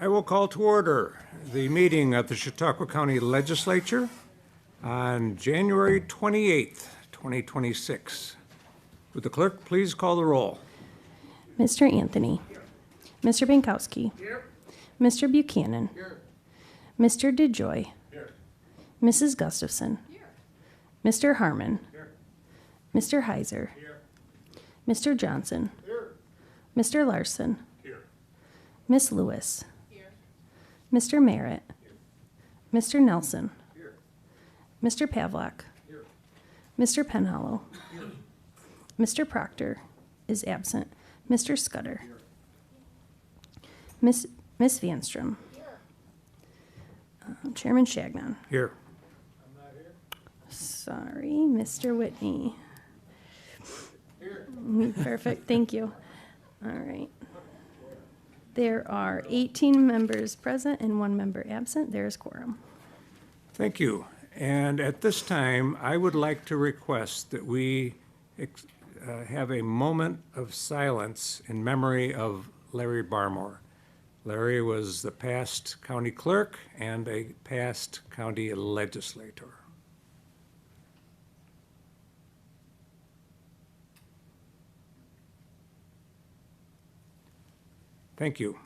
I will call to order the meeting of the Chautauqua County Legislature on January 28th, 2026. Would the clerk please call the roll? Mr. Anthony. Mr. Bankowski. Mr. Buchanan. Mr. DeJoy. Mrs. Gustafson. Mr. Harmon. Mr. Heiser. Mr. Johnson. Mr. Larson. Miss Lewis. Mr. Merritt. Mr. Nelson. Mr. Pavlak. Mr. Penhollow. Mr. Proctor is absent. Mr. Scudder. Miss Vanstrom. Chairman Shagnon. Here. Sorry, Mr. Whitney. Perfect, thank you. All right. There are 18 members present and 1 member absent. There is quorum. Thank you. And at this time, I would like to request that we have a moment of silence in memory of Larry Barmore. Larry was the past county clerk and a past county legislator. Thank you.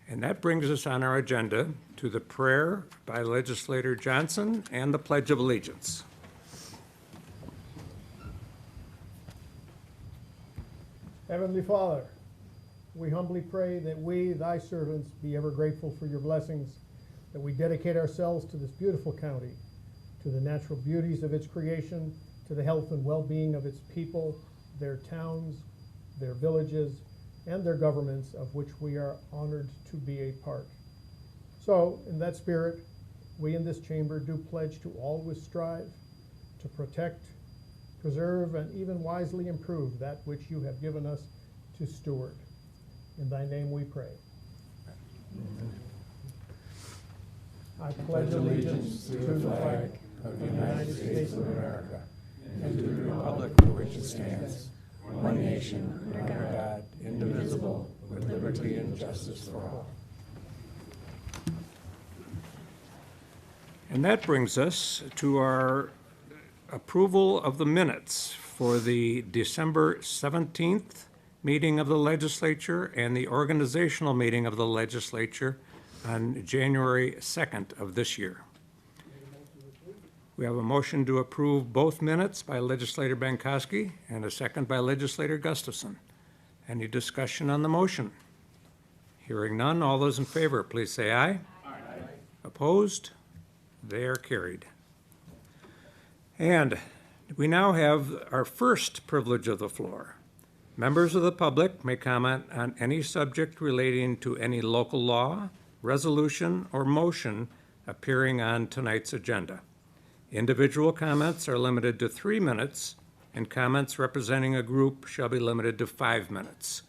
And that brings us on our agenda to the prayer by Legislator Johnson and the Pledge of Allegiance. Heavenly Father, we humbly pray that we, thy servants, be ever grateful for your blessings, that we dedicate ourselves to this beautiful county, to the natural beauties of its creation, to the health and well-being of its people, their towns, their villages, and their governments, of which we are honored to be a part. So, in that spirit, we in this chamber do pledge to always strive to protect, preserve, and even wisely improve that which you have given us to steward. In thy name we pray. Amen. I pledge allegiance to the flag of the United States of America and to the republic for which it stands, one nation, under God, indivisible, with liberty and justice for all. And that brings us to our approval of the minutes for the December 17th meeting of the legislature and the organizational meeting of the legislature on January 2nd of this year. We have a motion to approve both minutes by Legislator Bankowski and a second by Legislator Gustafson. Any discussion on the motion? Hearing none, all those in favor, please say aye. Aye. Opposed? They are carried. And we now have our first privilege of the floor. Members of the public may comment on any subject relating to any local law, resolution, or motion appearing on tonight's agenda. Individual comments are limited to 3 minutes, and comments representing a group shall be limited to 5 minutes.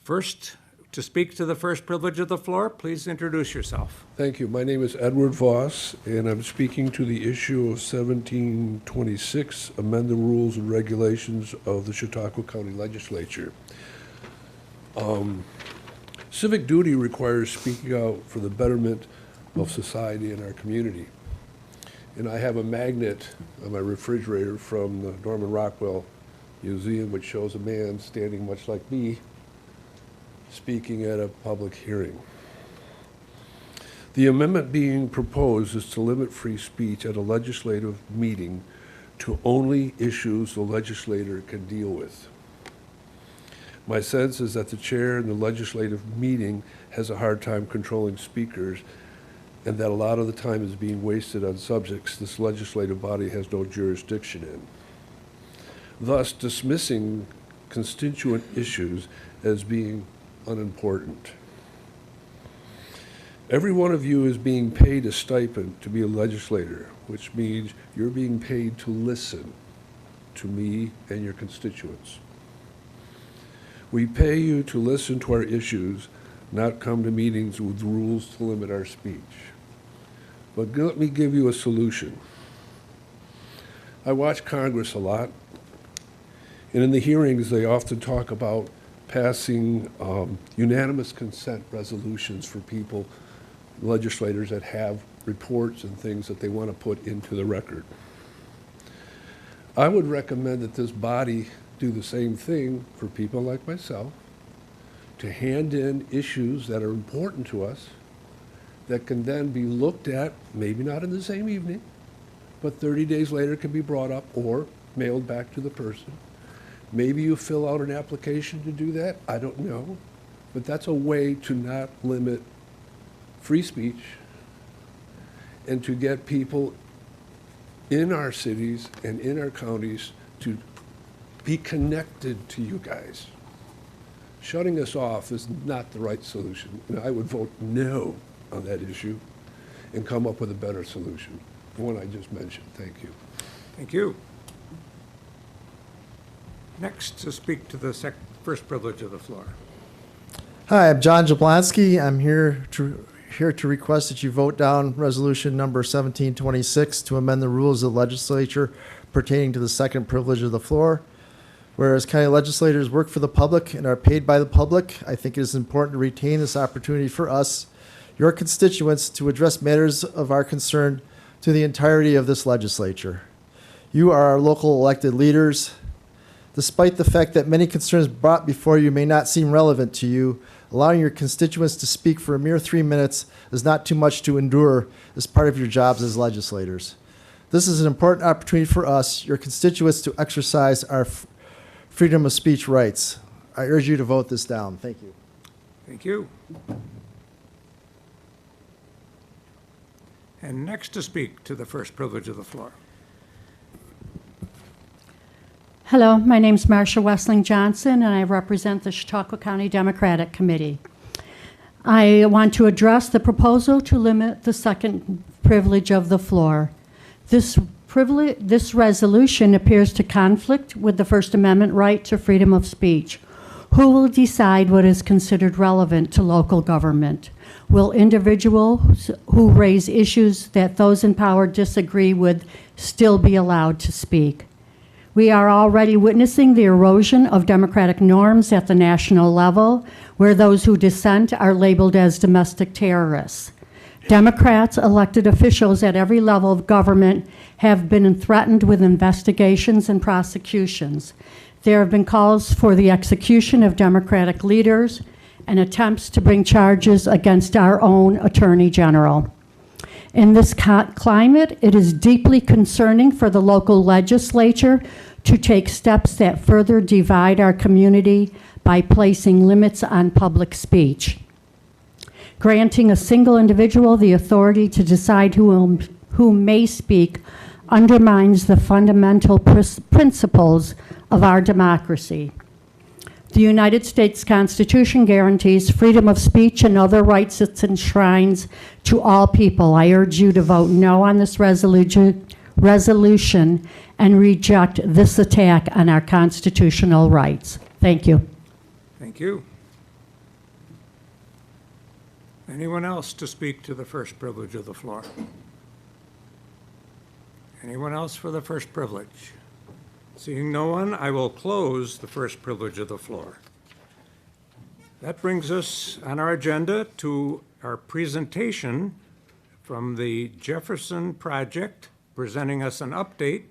First, to speak to the first privilege of the floor, please introduce yourself. Thank you. My name is Edward Voss, and I'm speaking to the issue of 1726, amend the rules and regulations of the Chautauqua County Legislature. Civic duty requires speaking out for the betterment of society and our community. And I have a magnet on my refrigerator from the Norman Rockwell Museum, which shows a man standing much like me, speaking at a public hearing. The amendment being proposed is to limit free speech at a legislative meeting to only issues the legislator can deal with. My sense is that the chair in the legislative meeting has a hard time controlling speakers, and that a lot of the time is being wasted on subjects this legislative body has no jurisdiction in, thus dismissing constituent issues as being unimportant. Every one of you is being paid a stipend to be a legislator, which means you're being paid to listen to me and your constituents. We pay you to listen to our issues, not come to meetings with rules to limit our speech. But let me give you a solution. I watch Congress a lot, and in the hearings they often talk about passing unanimous consent resolutions for people, legislators that have reports and things that they want to put into the record. I would recommend that this body do the same thing for people like myself, to hand in issues that are important to us that can then be looked at, maybe not in the same evening, but 30 days later can be brought up or mailed back to the person. Maybe you fill out an application to do that, I don't know. But that's a way to not limit free speech and to get people in our cities and in our counties to be connected to you guys. Shutting us off is not the right solution. And I would vote no on that issue and come up with a better solution, the one I just mentioned. Thank you. Thank you. Next to speak to the first privilege of the floor. Hi, I'm John Jablonski. I'm here to request that you vote down resolution number 1726 to amend the rules of the legislature pertaining to the second privilege of the floor. Whereas county legislators work for the public and are paid by the public, I think it is important to retain this opportunity for us, your constituents, to address matters of our concern to the entirety of this legislature. You are our local elected leaders. Despite the fact that many concerns brought before you may not seem relevant to you, allowing your constituents to speak for a mere 3 minutes is not too much to endure as part of your jobs as legislators. This is an important opportunity for us, your constituents, to exercise our freedom of speech rights. I urge you to vote this down. Thank you. Thank you. And next to speak to the first privilege of the floor. Hello, my name's Marcia Wessling Johnson, and I represent the Chautauqua County Democratic Committee. I want to address the proposal to limit the second privilege of the floor. This resolution appears to conflict with the First Amendment right to freedom of speech. Who will decide what is considered relevant to local government? Will individuals who raise issues that those in power disagree with still be allowed to speak? We are already witnessing the erosion of democratic norms at the national level, where those who dissent are labeled as domestic terrorists. Democrats, elected officials at every level of government, have been threatened with investigations and prosecutions. There have been calls for the execution of Democratic leaders and attempts to bring charges against our own Attorney General. In this climate, it is deeply concerning for the local legislature to take steps that further divide our community by placing limits on public speech. Granting a single individual the authority to decide who may speak undermines the fundamental principles of our democracy. The United States Constitution guarantees freedom of speech and other rights it enshrines to all people. I urge you to vote no on this resolution and reject this attack on our constitutional rights. Thank you. Thank you. Anyone else to speak to the first privilege of the floor? Anyone else for the first privilege? Seeing no one, I will close the first privilege of the floor. That brings us on our agenda to our presentation from the Jefferson Project, presenting us an update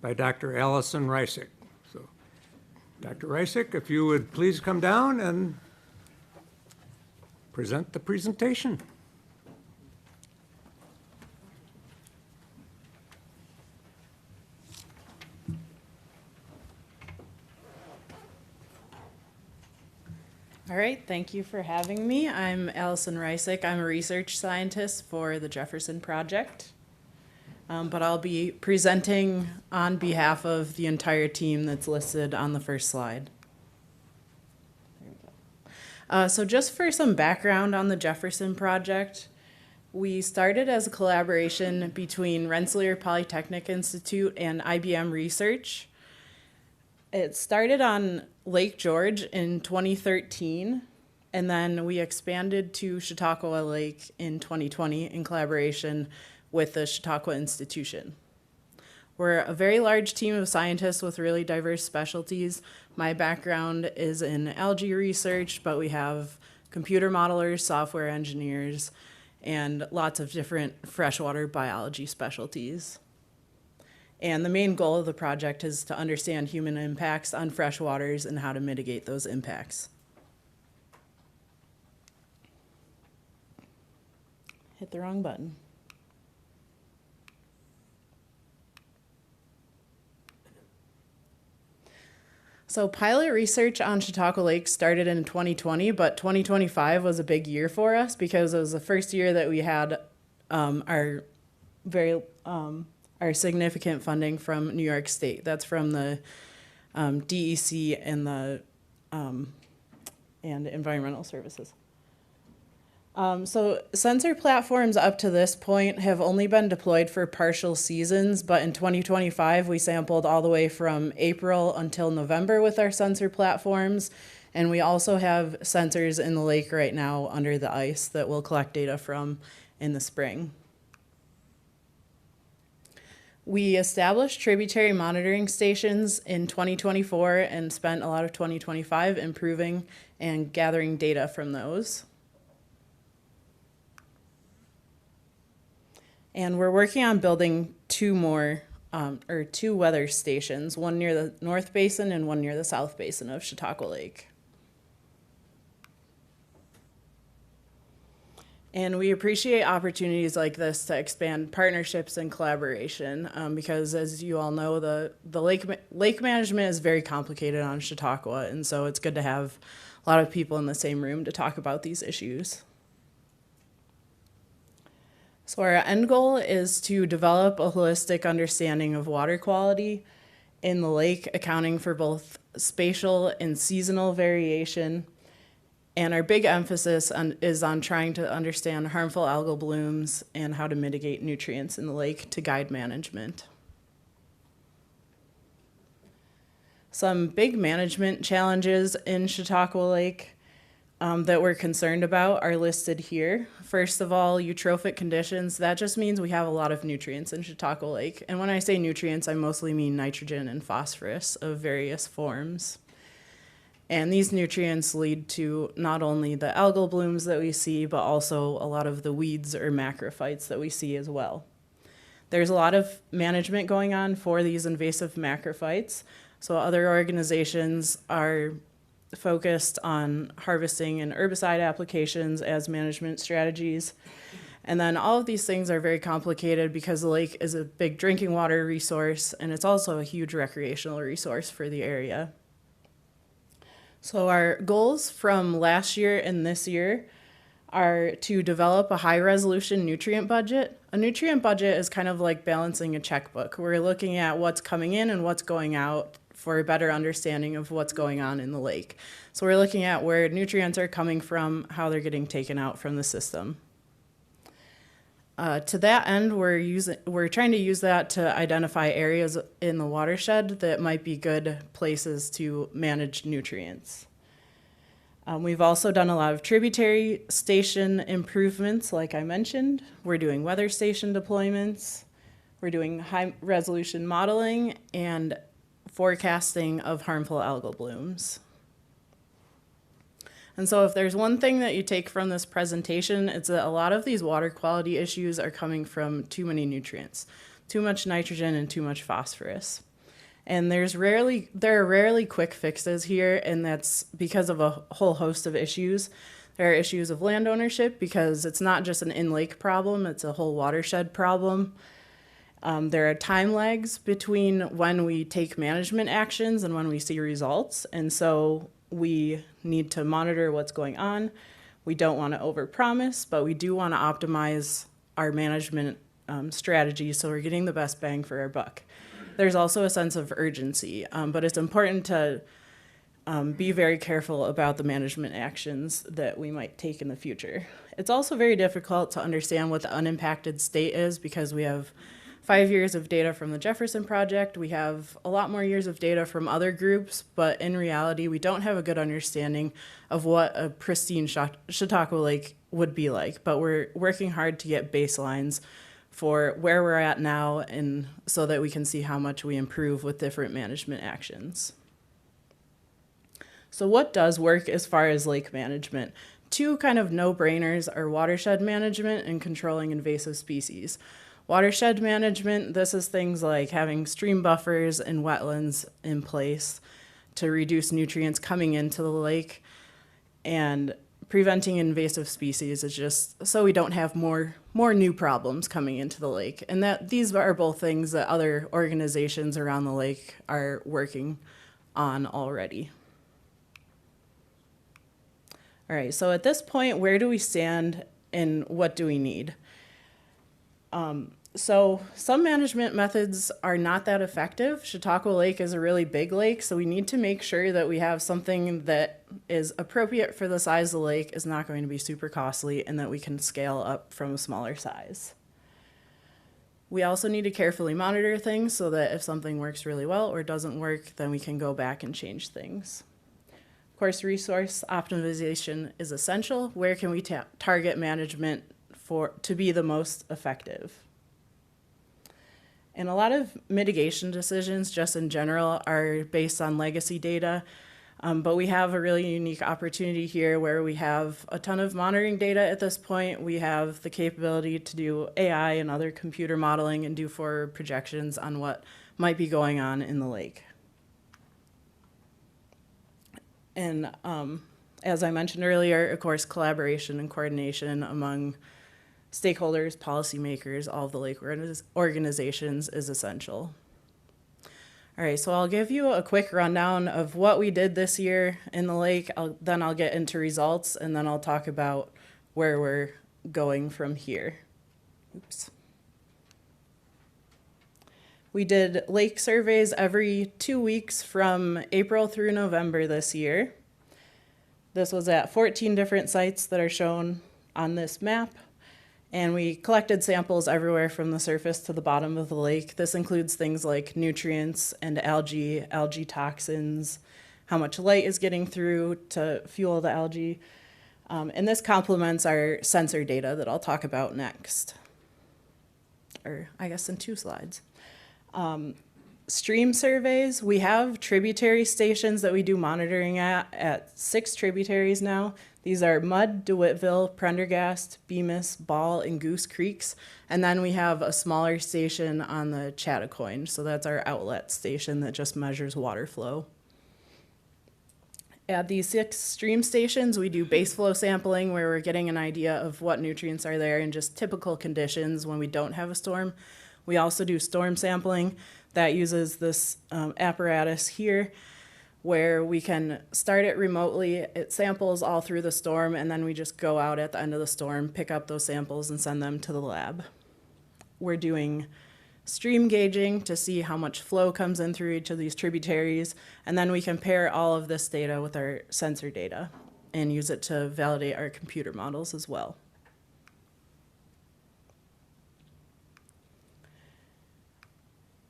by Dr. Allison Reisick. So, Dr. Reisick, if you would please come down and present the presentation. All right, thank you for having me. I'm Allison Reisick. I'm a research scientist for the Jefferson Project, but I'll be presenting on behalf of the entire team that's listed on the first slide. There we go. So just for some background on the Jefferson Project, we started as a collaboration between Rensselaer Polytechnic Institute and IBM Research. It started on Lake George in 2013, and then we expanded to Chautauqua Lake in 2020 in collaboration with the Chautauqua Institution. We're a very large team of scientists with really diverse specialties. My background is in algae research, but we have computer modelers, software engineers, and lots of different freshwater biology specialties. And the main goal of the project is to understand human impacts on freshwaters and how to mitigate those impacts. Hit the wrong button. So pilot research on Chautauqua Lake started in 2020, but 2025 was a big year for us because it was the first year that we had our significant funding from New York State. That's from the DEC and the and Environmental Services. So sensor platforms up to this point have only been deployed for partial seasons, but in 2025 we sampled all the way from April until November with our sensor platforms, and we also have sensors in the lake right now under the ice that we'll collect data from in the spring. We established tributary monitoring stations in 2024 and spent a lot of 2025 improving and gathering data from those. And we're working on building two weather stations, one near the North Basin and one near the South Basin of Chautauqua Lake. And we appreciate opportunities like this to expand partnerships and collaboration because, as you all know, the lake management is very complicated on Chautauqua, and so it's good to have a lot of people in the same room to talk about these issues. So our end goal is to develop a holistic understanding of water quality in the lake, accounting for both spatial and seasonal variation. And our big emphasis is on trying to understand harmful algal blooms and how to mitigate nutrients in the lake to guide management. Some big management challenges in Chautauqua Lake that we're concerned about are listed here. First of all, eutrophic conditions. That just means we have a lot of nutrients in Chautauqua Lake. And when I say nutrients, I mostly mean nitrogen and phosphorus of various forms. And these nutrients lead to not only the algal blooms that we see, but also a lot of the weeds or macrophytes that we see as well. There's a lot of management going on for these invasive macrophytes. So other organizations are focused on harvesting and herbicide applications as management strategies. And then all of these things are very complicated because the lake is a big drinking water resource, and it's also a huge recreational resource for the area. So our goals from last year and this year are to develop a high-resolution nutrient budget. A nutrient budget is kind of like balancing a checkbook. We're looking at what's coming in and what's going out for a better understanding of what's going on in the lake. So we're looking at where nutrients are coming from, how they're getting taken out from the system. To that end, we're trying to use that to identify areas in the watershed that might be good places to manage nutrients. We've also done a lot of tributary station improvements, like I mentioned. We're doing weather station deployments. We're doing high-resolution modeling and forecasting of harmful algal blooms. And so if there's one thing that you take from this presentation, it's that a lot of these water quality issues are coming from too many nutrients, too much nitrogen and too much phosphorus. And there are rarely quick fixes here, and that's because of a whole host of issues. There are issues of land ownership because it's not just an in-lake problem, it's a whole watershed problem. There are time lags between when we take management actions and when we see results, and so we need to monitor what's going on. We don't want to overpromise, but we do want to optimize our management strategy so we're getting the best bang for our buck. There's also a sense of urgency, but it's important to be very careful about the management actions that we might take in the future. It's also very difficult to understand what the unimpacted state is because we have 5 years of data from the Jefferson Project. We have a lot more years of data from other groups, but in reality, we don't have a good understanding of what a pristine Chautauqua Lake would be like. But we're working hard to get baselines for where we're at now, and so that we can see how much we improve with different management actions. So what does work as far as lake management? Two kind of no-brainers are watershed management and controlling invasive species. Watershed management, this is things like having stream buffers and wetlands in place to reduce nutrients coming into the lake, and preventing invasive species is just so we don't have more new problems coming into the lake. And that these are both things that other organizations around the lake are working on already. All right, so at this point, where do we stand and what do we need? So some management methods are not that effective. Chautauqua Lake is a really big lake, so we need to make sure that we have something that is appropriate for the size of the lake, is not going to be super costly, and that we can scale up from a smaller size. We also need to carefully monitor things so that if something works really well or doesn't work, then we can go back and change things. Of course, resource optimization is essential. Where can we target management to be the most effective? And a lot of mitigation decisions, just in general, are based on legacy data. But we have a really unique opportunity here where we have a ton of monitoring data at this point. We have the capability to do AI and other computer modeling and do forward projections on what might be going on in the lake. And as I mentioned earlier, of course, collaboration and coordination among stakeholders, policymakers, all of the lake organizations is essential. All right, so I'll give you a quick rundown of what we did this year in the lake. Then I'll get into results, and then I'll talk about where we're going from here. Oops. We did lake surveys every 2 weeks from April through November this year. This was at 14 different sites that are shown on this map. And we collected samples everywhere from the surface to the bottom of the lake. This includes things like nutrients and algae toxins, how much light is getting through to fuel the algae. And this complements our sensor data that I'll talk about next, or I guess in 2 slides. Stream surveys, we have tributary stations that we do monitoring at 6 tributaries now. These are Mud, DeWittville, Prendergast, Bemis, Ball, and Goose Creeks. And then we have a smaller station on the Chautauqua, so that's our outlet station that just measures water flow. At these 6 stream stations, we do base flow sampling where we're getting an idea of what nutrients are there in just typical conditions when we don't have a storm. We also do storm sampling that uses this apparatus here where we can start it remotely. It samples all through the storm, and then we just go out at the end of the storm, pick up those samples, and send them to the lab. We're doing stream gauging to see how much flow comes in through each of these tributaries, and then we compare all of this data with our sensor data and use it to validate our computer models as well.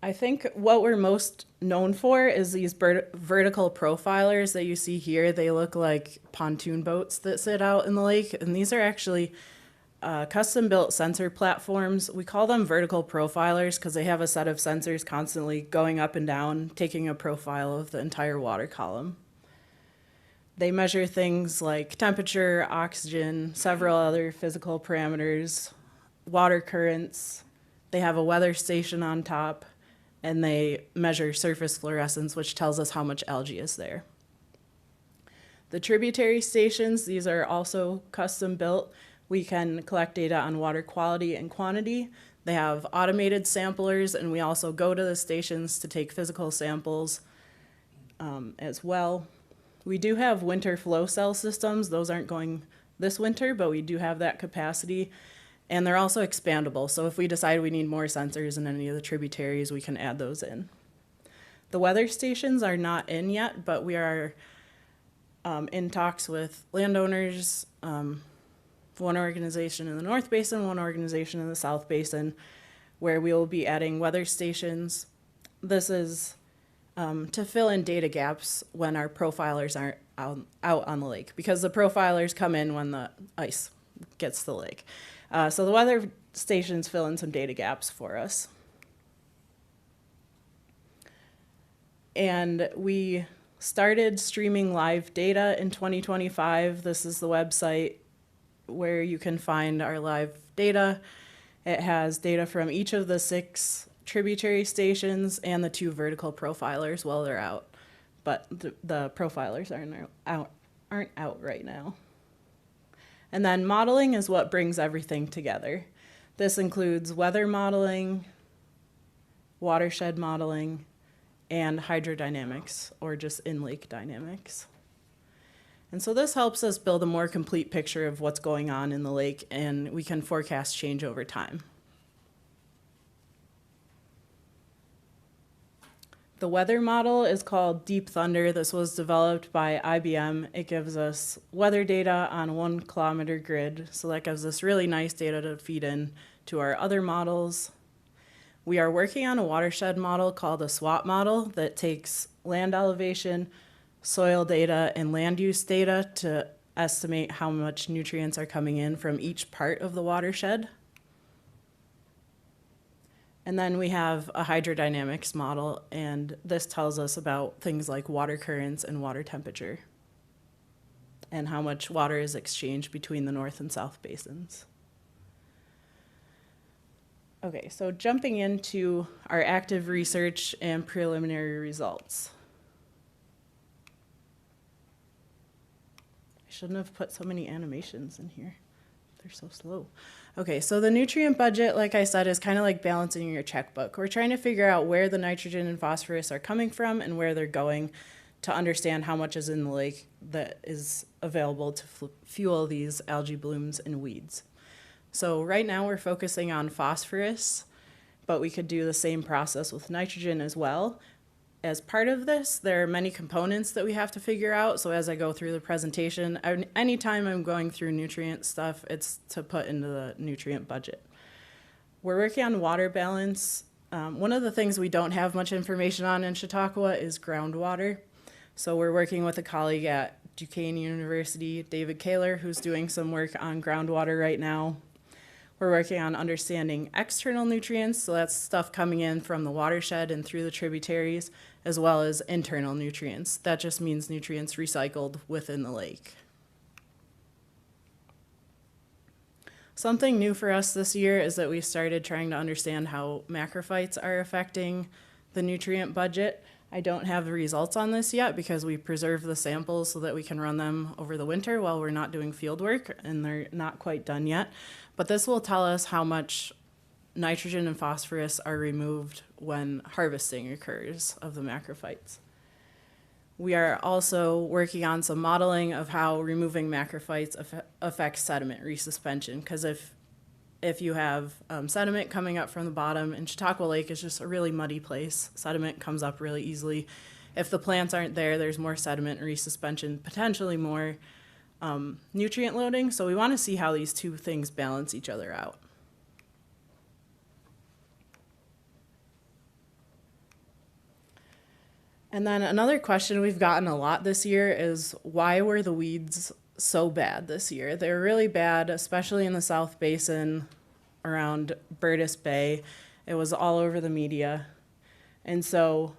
I think what we're most known for is these vertical profilers that you see here. They look like pontoon boats that sit out in the lake, and these are actually custom-built sensor platforms. We call them vertical profilers because they have a set of sensors constantly going up and down, taking a profile of the entire water column. They measure things like temperature, oxygen, several other physical parameters, water currents. They have a weather station on top, and they measure surface fluorescence, which tells us how much algae is there. The tributary stations, these are also custom built. We can collect data on water quality and quantity. They have automated samplers, and we also go to the stations to take physical samples as well. We do have winter flow cell systems. Those aren't going this winter, but we do have that capacity. And they're also expandable, so if we decide we need more sensors in any of the tributaries, we can add those in. The weather stations are not in yet, but we are in talks with landowners, one organization in the North Basin, one organization in the South Basin, where we will be adding weather stations. This is to fill in data gaps when our profilers aren't out on the lake, because the profilers come in when the ice gets to the lake. So the weather stations fill in some data gaps for us. And we started streaming live data in 2025. This is the website where you can find our live data. It has data from each of the 6 tributary stations and the 2 vertical profilers while they're out. But the profilers aren't out right now. And then modeling is what brings everything together. This includes weather modeling, watershed modeling, and hydrodynamics, or just in-lake dynamics. And so this helps us build a more complete picture of what's going on in the lake, and we can forecast change over time. The weather model is called Deep Thunder. This was developed by IBM. It gives us weather data on a 1 kilometer grid, so that gives us really nice data to feed in to our other models. We are working on a watershed model called a SWAP model that takes land elevation, soil data, and land use data to estimate how much nutrients are coming in from each part of the watershed. And then we have a hydrodynamics model, and this tells us about things like water currents and water temperature, and how much water is exchanged between the north and south basins. Okay, so jumping into our active research and preliminary results. I shouldn't have put so many animations in here. They're so slow. Okay, so the nutrient budget, like I said, is kind of like balancing your checkbook. We're trying to figure out where the nitrogen and phosphorus are coming from and where they're going to understand how much is in the lake that is available to fuel these algae blooms and weeds. So right now we're focusing on phosphorus, but we could do the same process with nitrogen as well. As part of this, there are many components that we have to figure out. So as I go through the presentation, anytime I'm going through nutrient stuff, it's to put into the nutrient budget. We're working on water balance. One of the things we don't have much information on in Chautauqua is groundwater. So we're working with a colleague at Duquesne University, David Kaler, who's doing some work on groundwater right now. We're working on understanding external nutrients, so that's stuff coming in from the watershed and through the tributaries, as well as internal nutrients. That just means nutrients recycled within the lake. Something new for us this year is that we started trying to understand how macrophytes are affecting the nutrient budget. I don't have the results on this yet because we preserve the samples so that we can run them over the winter while we're not doing field work, and they're not quite done yet. But this will tell us how much nitrogen and phosphorus are removed when harvesting occurs of the macrophytes. We are also working on some modeling of how removing macrophytes affects sediment resuspension, because if you have sediment coming up from the bottom, and Chautauqua Lake is just a really muddy place, sediment comes up really easily. If the plants aren't there, there's more sediment resuspension, potentially more nutrient loading. So we want to see how these two things balance each other out. And then another question we've gotten a lot this year is, why were the weeds so bad this year? They're really bad, especially in the South Basin around Burtis Bay. It was all over the media. And so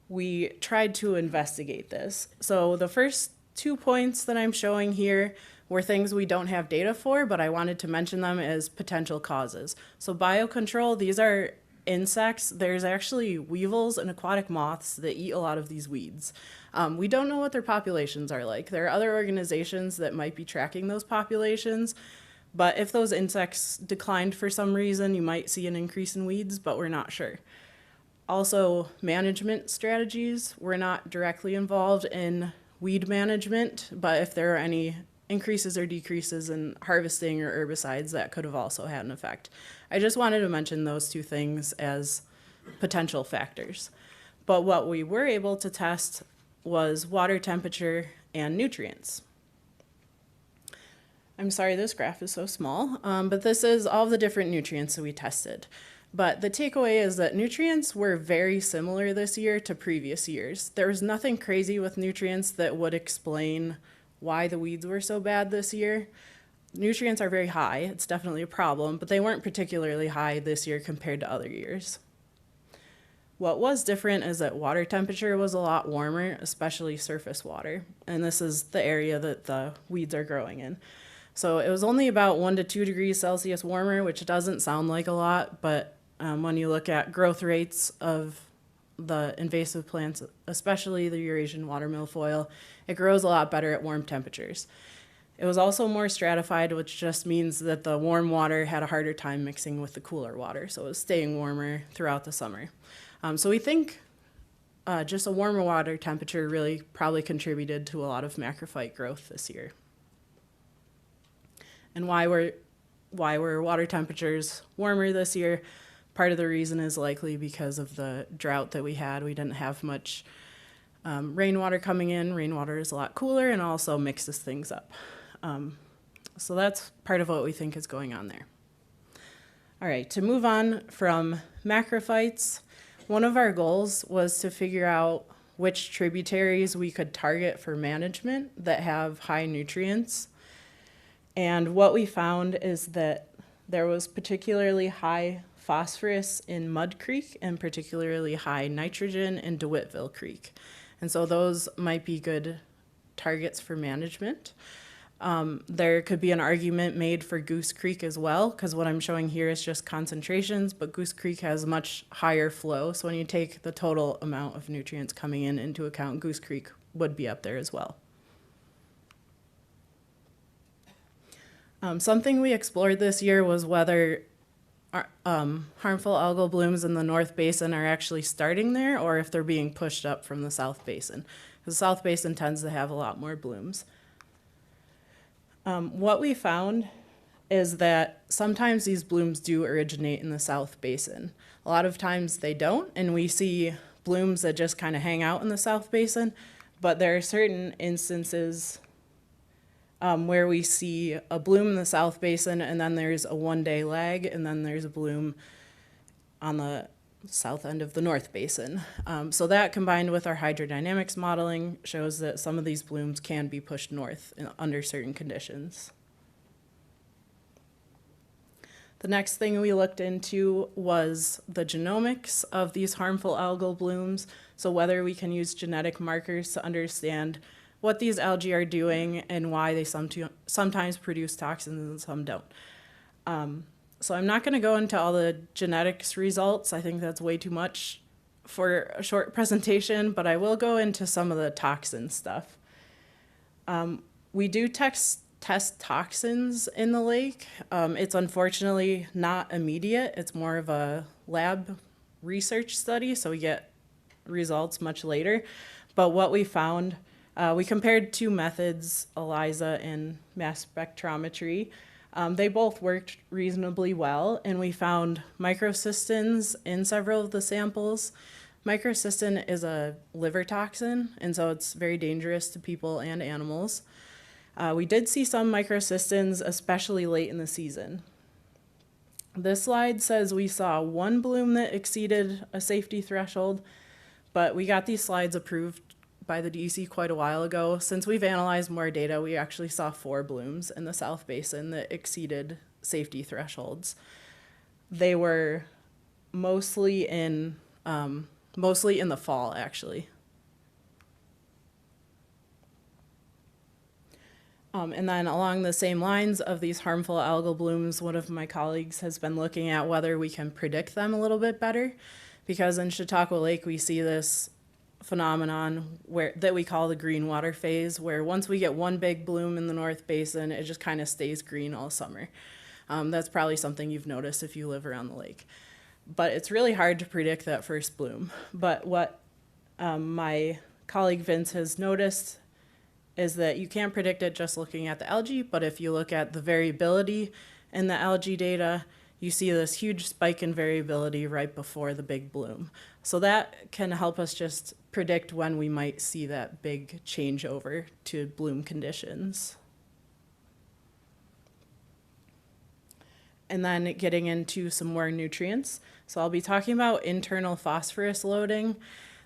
we tried to investigate this. So the first 2 points that I'm showing here were things we don't have data for, but I wanted to mention them as potential causes. So biocontrol, these are insects. There's actually weevils and aquatic moths that eat a lot of these weeds. We don't know what their populations are like. There are other organizations that might be tracking those populations, but if those insects declined for some reason, you might see an increase in weeds, but we're not sure. Also, management strategies. We're not directly involved in weed management, but if there are any increases or decreases in harvesting or herbicides, that could have also had an effect. I just wanted to mention those two things as potential factors. But what we were able to test was water temperature and nutrients. I'm sorry this graph is so small, but this is all the different nutrients that we tested. But the takeaway is that nutrients were very similar this year to previous years. There was nothing crazy with nutrients that would explain why the weeds were so bad this year. nutrients are very high. It's definitely a problem, but they weren't particularly high this year compared to other years. What was different is that water temperature was a lot warmer, especially surface water. And this is the area that the weeds are growing in. So it was only about 1 to 2 degrees Celsius warmer, which doesn't sound like a lot, but when you look at growth rates of the invasive plants, especially the Eurasian water milfoil, it grows a lot better at warm temperatures. It was also more stratified, which just means that the warm water had a harder time mixing with the cooler water, so it was staying warmer throughout the summer. So we think just a warmer water temperature really probably contributed to a lot of macrophyte growth this year. And why were water temperatures warmer this year? Part of the reason is likely because of the drought that we had. We didn't have much rainwater coming in. Rainwater is a lot cooler and also mixes things up. So that's part of what we think is going on there. All right, to move on from macrophytes, one of our goals was to figure out which tributaries we could target for management that have high nutrients. And what we found is that there was particularly high phosphorus in Mud Creek and particularly high nitrogen in DeWittville Creek. And so those might be good targets for management. There could be an argument made for Goose Creek as well, because what I'm showing here is just concentrations, but Goose Creek has much higher flow. So when you take the total amount of nutrients coming in into account, Goose Creek would be up there as well. Something we explored this year was whether harmful algal blooms in the North Basin are actually starting there or if they're being pushed up from the South Basin. The South Basin tends to have a lot more blooms. What we found is that sometimes these blooms do originate in the South Basin. A lot of times they don't, and we see blooms that just kind of hang out in the South Basin, but there are certain instances where we see a bloom in the South Basin and then there's a one-day lag and then there's a bloom on the south end of the North Basin. So that combined with our hydrodynamics modeling shows that some of these blooms can be pushed north under certain conditions. The next thing we looked into was the genomics of these harmful algal blooms, so whether we can use genetic markers to understand what these algae are doing and why they sometimes produce toxins and some don't. So I'm not going to go into all the genetics results. I think that's way too much for a short presentation, but I will go into some of the toxin stuff. We do test toxins in the lake. It's unfortunately not immediate. It's more of a lab research study, so we get results much later. But what we found, we compared two methods, ELISA and mass spectrometry. They both worked reasonably well, and we found microcystins in several of the samples. Microcystin is a liver toxin, and so it's very dangerous to people and animals. We did see some microcystins, especially late in the season. This slide says we saw one bloom that exceeded a safety threshold, but we got these slides approved by the DEC quite a while ago. Since we've analyzed more data, we actually saw 4 blooms in the South Basin that exceeded safety thresholds. They were mostly in the fall, actually. And then along the same lines of these harmful algal blooms, one of my colleagues has been looking at whether we can predict them a little bit better, because in Chautauqua Lake we see this phenomenon that we call the green water phase, where once we get one big bloom in the North Basin, it just kind of stays green all summer. That's probably something you've noticed if you live around the lake. But it's really hard to predict that first bloom. But what my colleague Vince has noticed is that you can't predict it just looking at the algae, but if you look at the variability in the algae data, you see this huge spike in variability right before the big bloom. So that can help us just predict when we might see that big changeover to bloom conditions. And then getting into some more nutrients. So I'll be talking about internal phosphorus loading.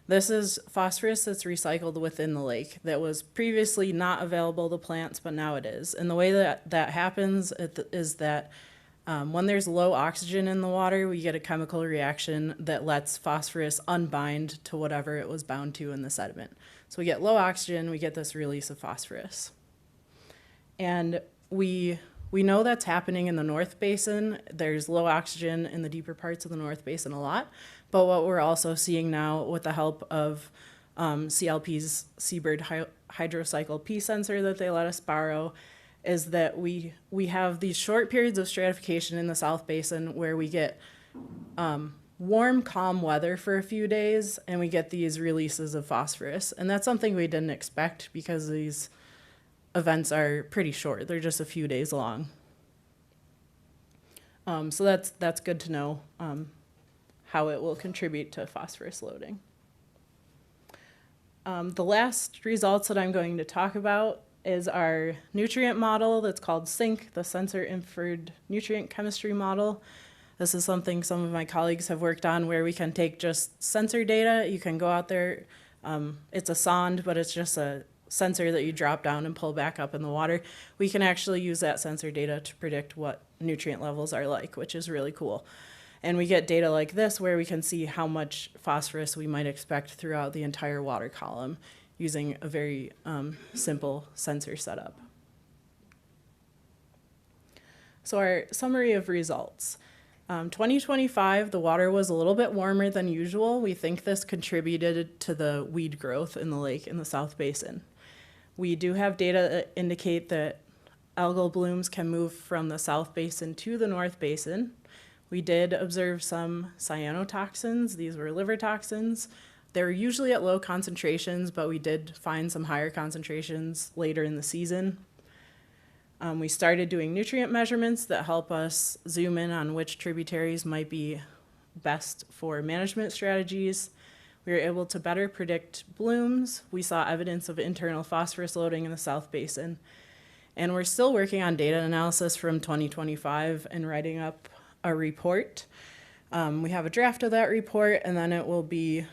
This is phosphorus that's recycled within the lake that was previously not available to plants, but now it is. And the way that that happens is that when there's low oxygen in the water, we get a chemical reaction that lets phosphorus unbind to whatever it was bound to in the sediment. So we get low oxygen, we get this release of phosphorus. And we know that's happening in the North Basin. There's low oxygen in the deeper parts of the North Basin a lot. But what we're also seeing now with the help of CLP's Seabird hydrocycle P sensor that they let us borrow is that we have these short periods of stratification in the South Basin where we get warm, calm weather for a few days, and we get these releases of phosphorus. And that's something we didn't expect because these events are pretty short. They're just a few days long. So that's good to know how it will contribute to phosphorus loading. The last results that I'm going to talk about is our nutrient model that's called SYNC, the Sensor Inferred Nutrient Chemistry Model. This is something some of my colleagues have worked on where we can take just sensor data. You can go out there, it's a sonde, but it's just a sensor that you drop down and pull back up in the water. We can actually use that sensor data to predict what nutrient levels are like, which is really cool. And we get data like this where we can see how much phosphorus we might expect throughout the entire water column using a very simple sensor setup. So our summary of results. 2025, the water was a little bit warmer than usual. We think this contributed to the weed growth in the lake in the South Basin. We do have data that indicate that algal blooms can move from the South Basin to the North Basin. We did observe some cyanotoxins. These were liver toxins. They were usually at low concentrations, but we did find some higher concentrations later in the season. We started doing nutrient measurements that help us zoom in on which tributaries might be best for management strategies. We were able to better predict blooms. We saw evidence of internal phosphorus loading in the South Basin. And we're still working on data analysis from 2025 and writing up a report. We have a draft of that report, and then it will be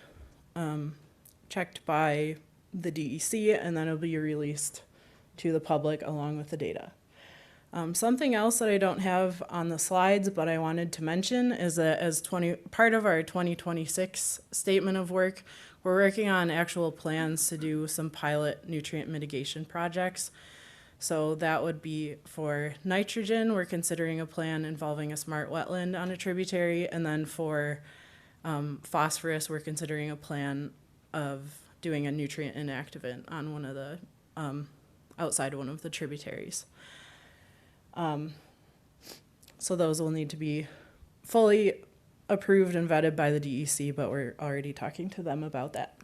checked by the DEC, and then it'll be released to the public along with the data. Something else that I don't have on the slides, but I wanted to mention is that as part of our 2026 statement of work, we're working on actual plans to do some pilot nutrient mitigation projects. So that would be for nitrogen, we're considering a plan involving a smart wetland on a tributary, and then for phosphorus, we're considering a plan of doing a nutrient inactivant on one of the, outside one of the tributaries. So those will need to be fully approved and vetted by the DEC, but we're already talking to them about that.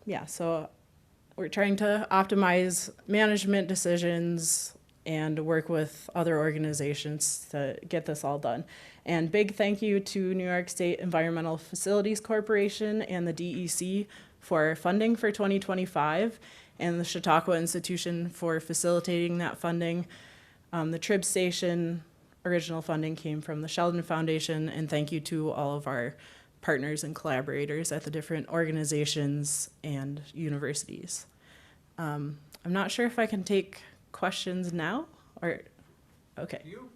Yeah, so we're trying to optimize management decisions and work with other organizations to get this all done. And big thank you to New York State Environmental Facilities Corporation and the DEC for funding for 2025 and the Chautauqua Institution for facilitating that funding. The Trib Station original funding came from the Sheldon Foundation, and thank you to all of our partners and collaborators at the different organizations and universities. I'm not sure if I can take questions now, or, okay. You?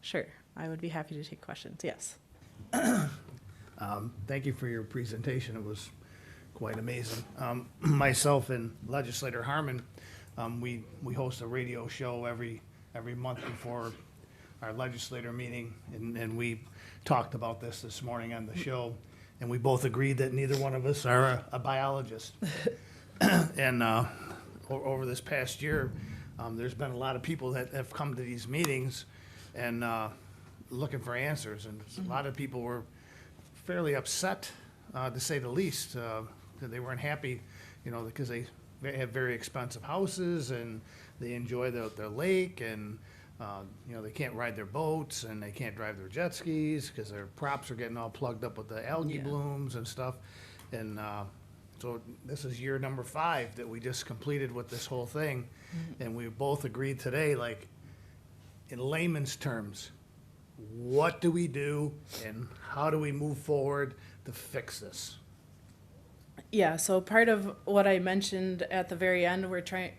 Sure, I would be happy to take questions, yes. Thank you for your presentation. It was quite amazing. Myself and Legislator Harmon, we host a radio show every month before our legislator meeting, and we talked about this morning on the show, and we both agreed that neither one of us are a biologist. And over this past year, there's been a lot of people that have come to these meetings and looking for answers, and a lot of people were fairly upset, to say the least, that they weren't happy, because they have very expensive houses and they enjoy their lake, and they can't ride their boats and they can't drive their jet skis because their props are getting all plugged up with the algae blooms and stuff. And so this is year number 5 that we just completed with this whole thing. And we both agreed today, like, in layman's terms, what do we do and how do we move forward to fix this? Yeah, so part of what I mentioned at the very end,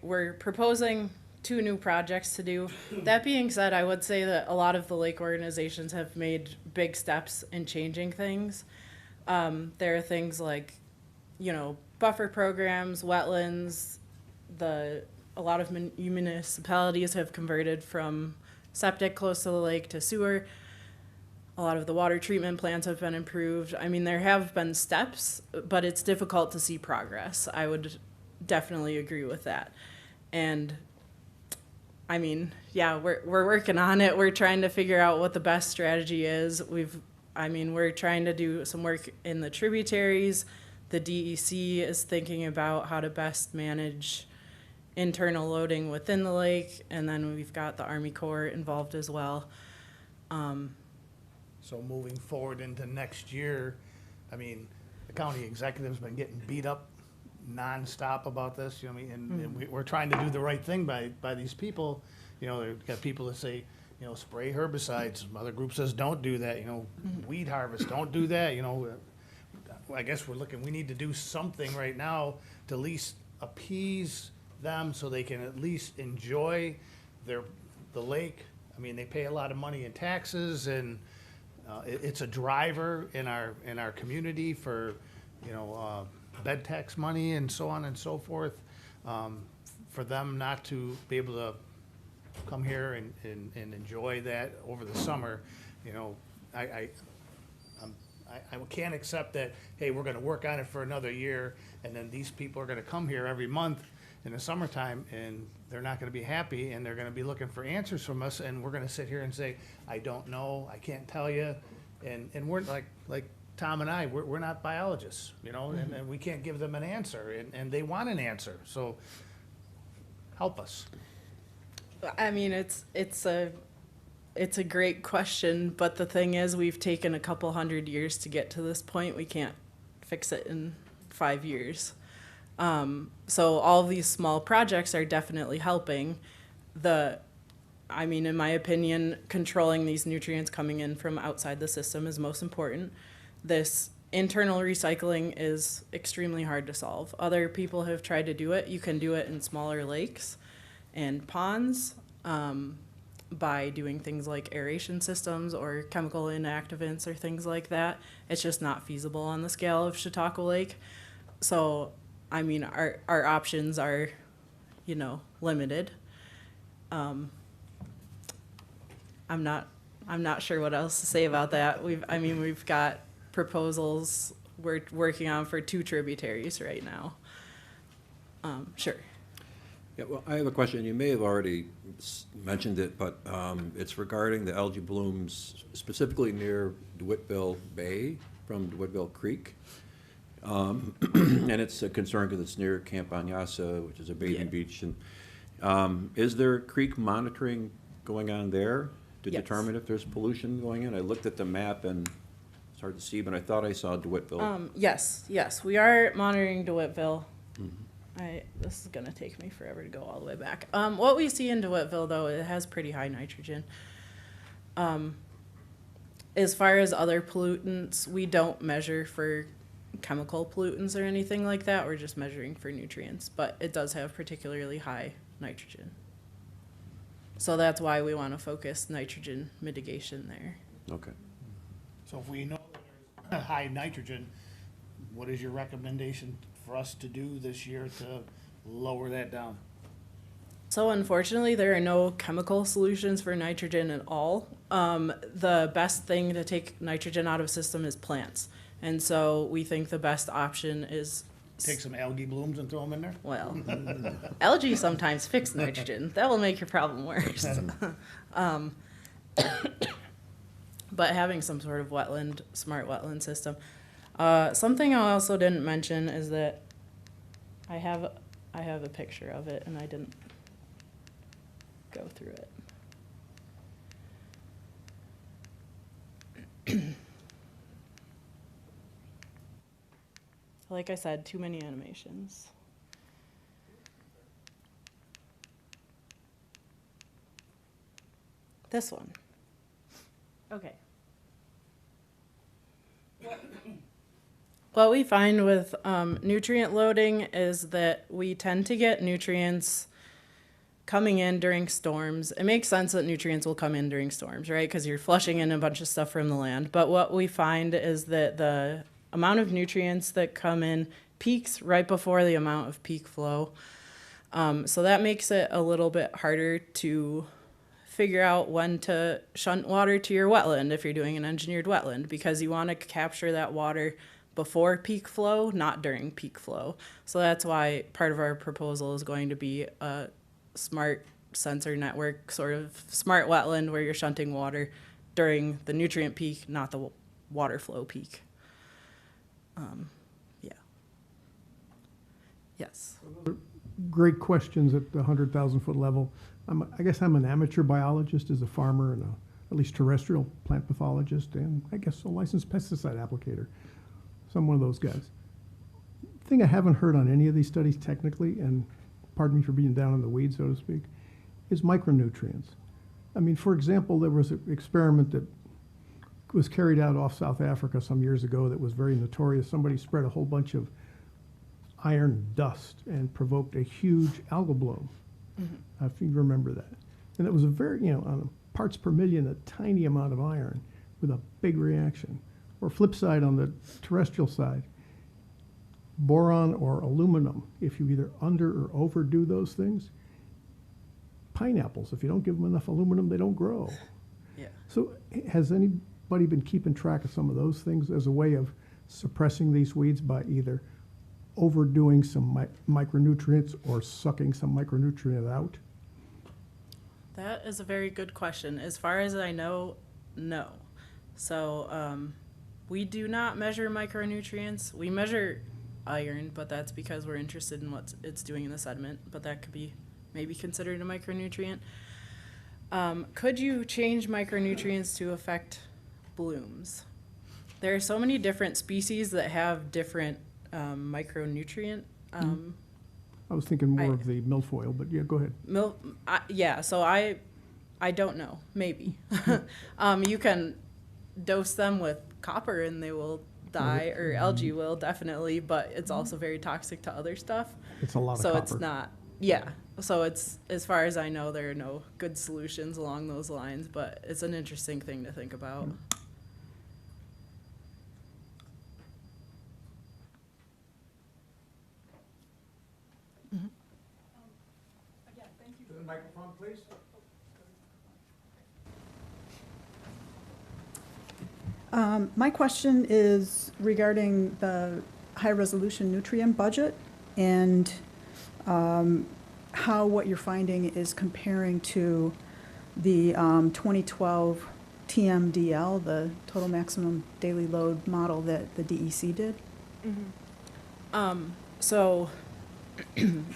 we're proposing 2 new projects to do. That being said, I would say that a lot of the lake organizations have made big steps in changing things. There are things like, buffer programs, wetlands. A lot of municipalities have converted from septic close to the lake to sewer. A lot of the water treatment plants have been improved. I mean, there have been steps, but it's difficult to see progress. I would definitely agree with that. And I mean, yeah, we're working on it. We're trying to figure out what the best strategy is. We're trying to do some work in the tributaries. The DEC is thinking about how to best manage internal loading within the lake, and then we've got the Army Corps involved as well. So moving forward into next year, I mean, the county executive's been getting beat up nonstop about this, and we're trying to do the right thing by these people. They've got people that say, spray herbicides. Other group says don't do that. Weed harvest, don't do that. I guess we need to do something right now to at least appease them so they can at least enjoy the lake. I mean, they pay a lot of money in taxes, and it's a driver in our community for bed tax money and so on and so forth. For them not to be able to come here and enjoy that over the summer, I can't accept that. Hey, we're going to work on it for another year, and then these people are going to come here every month in the summertime, and they're not going to be happy, and they're going to be looking for answers from us, and we're going to sit here and say, I don't know, I can't tell you, and we're like Tom and I, we're not biologists, and we can't give them an answer, and they want an answer, so help us. I mean, it's a great question, but the thing is, we've taken a couple hundred years to get to this point. We can't fix it in 5 years. So all these small projects are definitely helping. In my opinion, controlling these nutrients coming in from outside the system is most important. This internal recycling is extremely hard to solve. Other people have tried to do it. You can do it in smaller lakes and ponds by doing things like aeration systems or chemical inactivants or things like that. It's just not feasible on the scale of Chautauqua Lake. So our options are, limited. I'm not sure what else to say about that. We've got proposals we're working on for 2 tributaries right now. Sure. Yeah, well, I have a question. You may have already mentioned it, but it's regarding the algae blooms specifically near DeWittville Bay from DeWittville Creek. And it's a concern because it's near Camp Anyasa, which is a bathing beach. And is there creek monitoring going on there to Yes. determine if there's pollution going in? I looked at the map and it's hard to see, but I thought I saw DeWittville. Yes, we are monitoring DeWittville. This is gonna take me forever to go all the way back. What we see in DeWittville, though, it has pretty high nitrogen. As far as other pollutants, we don't measure for chemical pollutants or anything like that. We're just measuring for nutrients, but it does have particularly high nitrogen. So that's why we want to focus nitrogen mitigation there. Okay. So if we know that there's high nitrogen, what is your recommendation for us to do this year to lower that down? So unfortunately, there are no chemical solutions for nitrogen at all. The best thing to take nitrogen out of a system is plants. And so we think the best option is, Take some algae blooms and throw them in there? well, algae sometimes fix nitrogen. That will make your problem worse. But having some sort of smart wetland system. Something I also didn't mention is that I have a picture of it and I didn't go through it. Like I said, too many animations. This one. Okay. What we find with nutrient loading is that we tend to get nutrients coming in during storms. It makes sense that nutrients will come in during storms, right? Because you're flushing in a bunch of stuff from the land. But what we find is that the amount of nutrients that come in peaks right before the amount of peak flow. So that makes it a little bit harder to figure out when to shunt water to your wetland if you're doing an engineered wetland, because you want to capture that water before peak flow, not during peak flow. So that's why part of our proposal is going to be a smart sensor network, sort of smart wetland where you're shunting water during the nutrient peak, not the water flow peak. Yeah. Yes. Great questions at the 100,000-foot level. I guess I'm an amateur biologist as a farmer and at least terrestrial plant pathologist, and I guess a licensed pesticide applicator. So I'm one of those guys. Thing I haven't heard on any of these studies technically, and pardon me for being down in the weeds, so to speak, is micronutrients. I mean, for example, there was an experiment that was carried out off South Africa some years ago that was very notorious. Somebody spread a whole bunch of iron dust and provoked a huge algal bloom. If you remember that. And it was a very, on parts per million, a tiny amount of iron with a big reaction. Or flip side, on the terrestrial side, boron or aluminum, if you either under or overdo those things, pineapples, if you don't give them enough aluminum, they don't grow. Yeah. So has anybody been keeping track of some of those things as a way of suppressing these weeds by either overdoing some micronutrients or sucking some micronutrient out? That is a very good question. As far as I know, no. So we do not measure micronutrients. We measure iron, but that's because we're interested in what it's doing in the sediment, but that could be maybe considered a micronutrient. Could you change micronutrients to affect blooms? There are so many different species that have different micronutrient. I was thinking more of the milfoil, but yeah, go ahead. Yeah, so I don't know, maybe. You can dose them with copper and they will die, or algae will, definitely, but it's also very toxic to other stuff. It's a lot of so copper. It's not, yeah. So it's, as far as I know, there are no good solutions along those lines, but it's an interesting thing to think about. To the microphone, please. My question is regarding the high-resolution nutrient budget and how what you're finding is comparing to the 2012 TMDL, the total maximum daily load model that the DEC did. So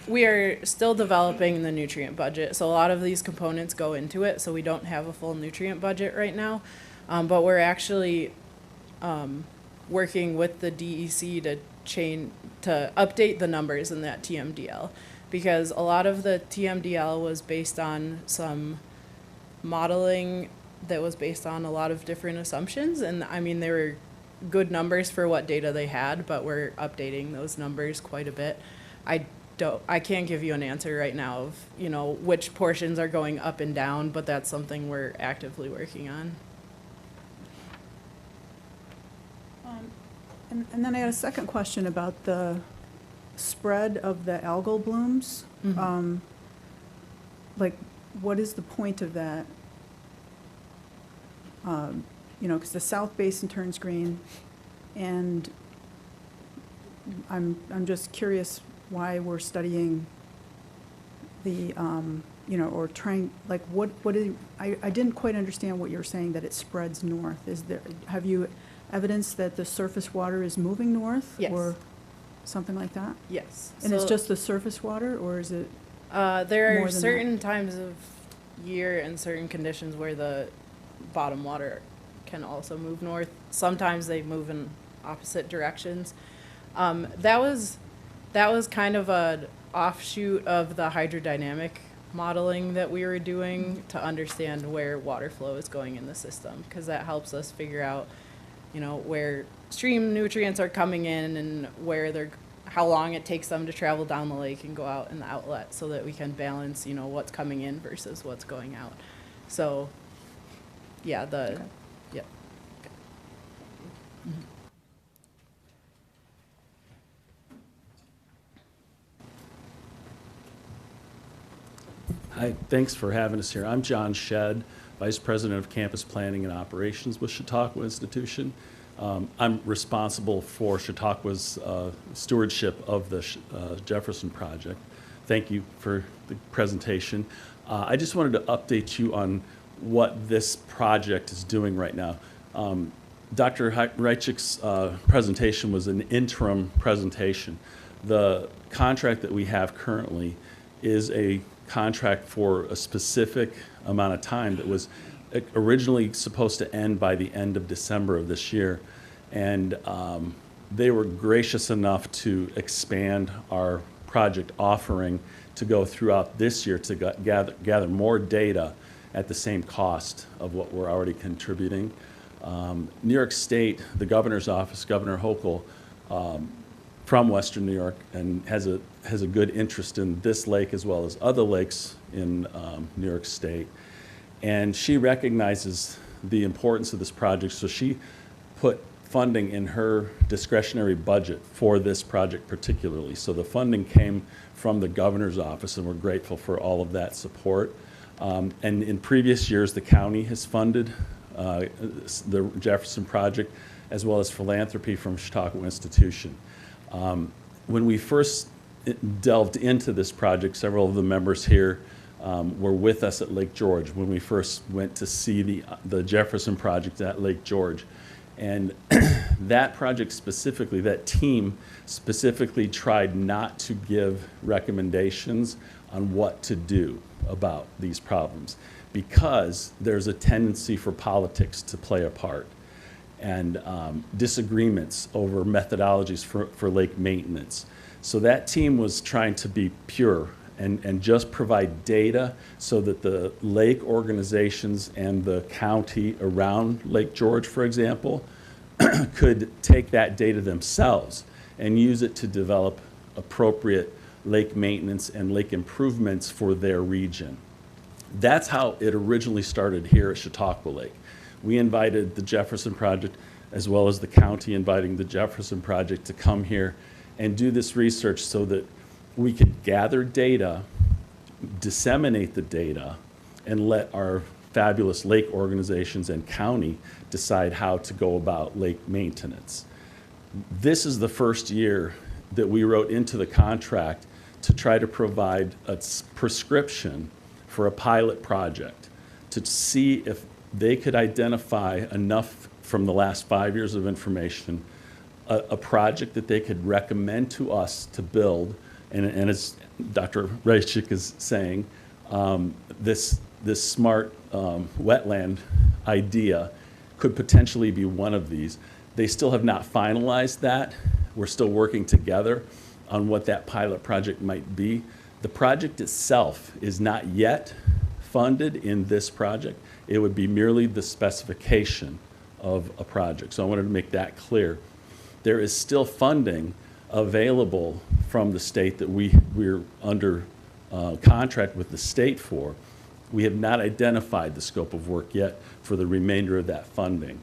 we are still developing the nutrient budget. So a lot of these components go into it. So we don't have a full nutrient budget right now. But we're actually working with the DEC to update the numbers in that TMDL, because a lot of the TMDL was based on some modeling that was based on a lot of different assumptions. And I mean, they were good numbers for what data they had, but we're updating those numbers quite a bit. I can't give you an answer right now of, which portions are going up and down, but that's something we're actively working on. And then I had a second question about the spread of the algal blooms. Like, what is the point of that? Because the South Basin turns green, and I'm just curious why we're studying the, or trying, like, I didn't quite understand what you're saying, that it spreads north. Have you evidence that the surface water is moving north? Yes. Or something like that? Yes. And it's just the surface water, or is it? There more are than certain times of year and certain conditions where the bottom water can also move north. Sometimes they move in opposite directions. That was kind of an offshoot of the hydrodynamic modeling that we were doing to understand where water flow is going in the system, because that helps us figure out, you know, where stream nutrients are coming in and how long it takes them to travel down the lake and go out in the outlet, so that we can balance, you know, what's coming in versus what's going out. So, yeah, yep. Hi, thanks for having us here. I'm John Shedd, Vice President of Campus Planning and Operations with Chautauqua Institution. I'm responsible for Chautauqua's stewardship of the Jefferson Project. Thank you for the presentation. I just wanted to update you on what this project is doing right now. Dr. Reichik's presentation was an interim presentation. The contract that we have currently is a contract for a specific amount of time that was originally supposed to end by the end of December of this year. And they were gracious enough to expand our project offering to go throughout this year to gather more data at the same cost of what we're already contributing. New York State, the governor's office, Governor Hochul, from Western New York, and has a good interest in this lake as well as other lakes in New York State. And she recognizes the importance of this project, so she put funding in her discretionary budget for this project particularly. So the funding came from the governor's office, and we're grateful for all of that support. And in previous years, the county has funded the Jefferson Project, as well as philanthropy from Chautauqua Institution. When we first delved into this project, several of the members here were with us at Lake George when we first went to see the Jefferson Project at Lake George. And that project specifically, that team specifically tried not to give recommendations on what to do about these problems, because there's a tendency for politics to play a part, and disagreements over methodologies for lake maintenance. So that team was trying to be pure and just provide data so that the lake organizations and the county around Lake George, for example, could take that data themselves and use it to develop appropriate lake maintenance and lake improvements for their region. That's how it originally started here at Chautauqua Lake. We invited the Jefferson Project, as well as the county inviting the Jefferson Project, to come here and do this research so that we could gather data, disseminate the data, and let our fabulous lake organizations and county decide how to go about lake maintenance. This is the first year that we wrote into the contract to try to provide a prescription for a pilot project to see if they could identify enough from the last 5 years of information, a project that they could recommend to us to build. And as Dr. Reichik is saying, this smart wetland idea could potentially be one of these. They still have not finalized that. We're still working together on what that pilot project might be. The project itself is not yet funded in this project. It would be merely the specification of a project. So I wanted to make that clear. There is still funding available from the state that we're under contract with the state for. We have not identified the scope of work yet for the remainder of that funding.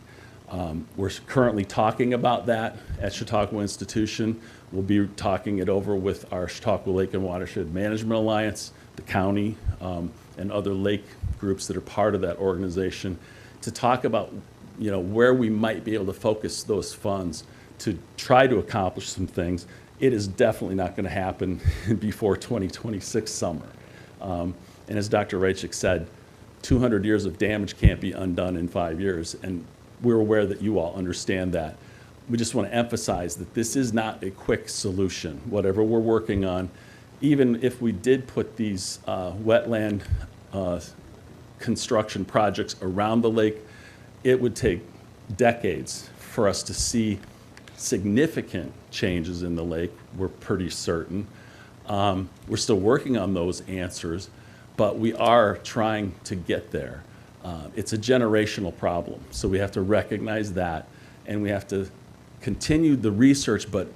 We're currently talking about that at Chautauqua Institution. We'll be talking it over with our Chautauqua Lake and Watershed Management Alliance, the county, and other lake groups that are part of that organization to talk about, you know, where we might be able to focus those funds to try to accomplish some things. It is definitely not going to happen before 2026 summer. And as Dr. Reichik said, 200 years of damage can't be undone in 5 years, and we're aware that you all understand that. We just want to emphasize that this is not a quick solution. Whatever we're working on, even if we did put these wetland construction projects around the lake, it would take decades for us to see significant changes in the lake. We're pretty certain. We're still working on those answers, but we are trying to get there. It's a generational problem, so we have to recognize that, and we have to continue the research, but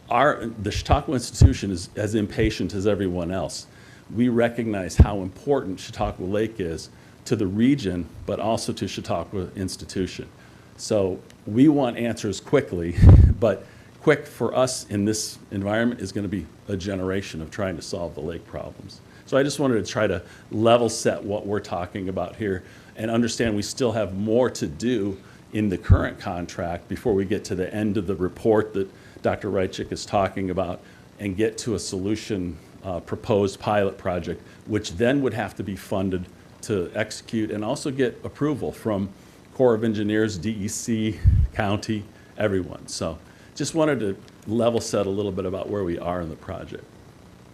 the Chautauqua institution is as impatient as everyone else. We recognize how important Chautauqua Lake is to the region, but also to Chautauqua institution. So we want answers quickly, but quick for us in this environment is going to be a generation of trying to solve the lake problems. So I just wanted to try to level set what we're talking about here and understand we still have more to do in the current contract before we get to the end of the report that Dr. Reichik is talking about and get to a solution proposed pilot project, which then would have to be funded to execute and also get approval from Corps of Engineers, DEC, county, everyone. So just wanted to level set a little bit about where we are in the project.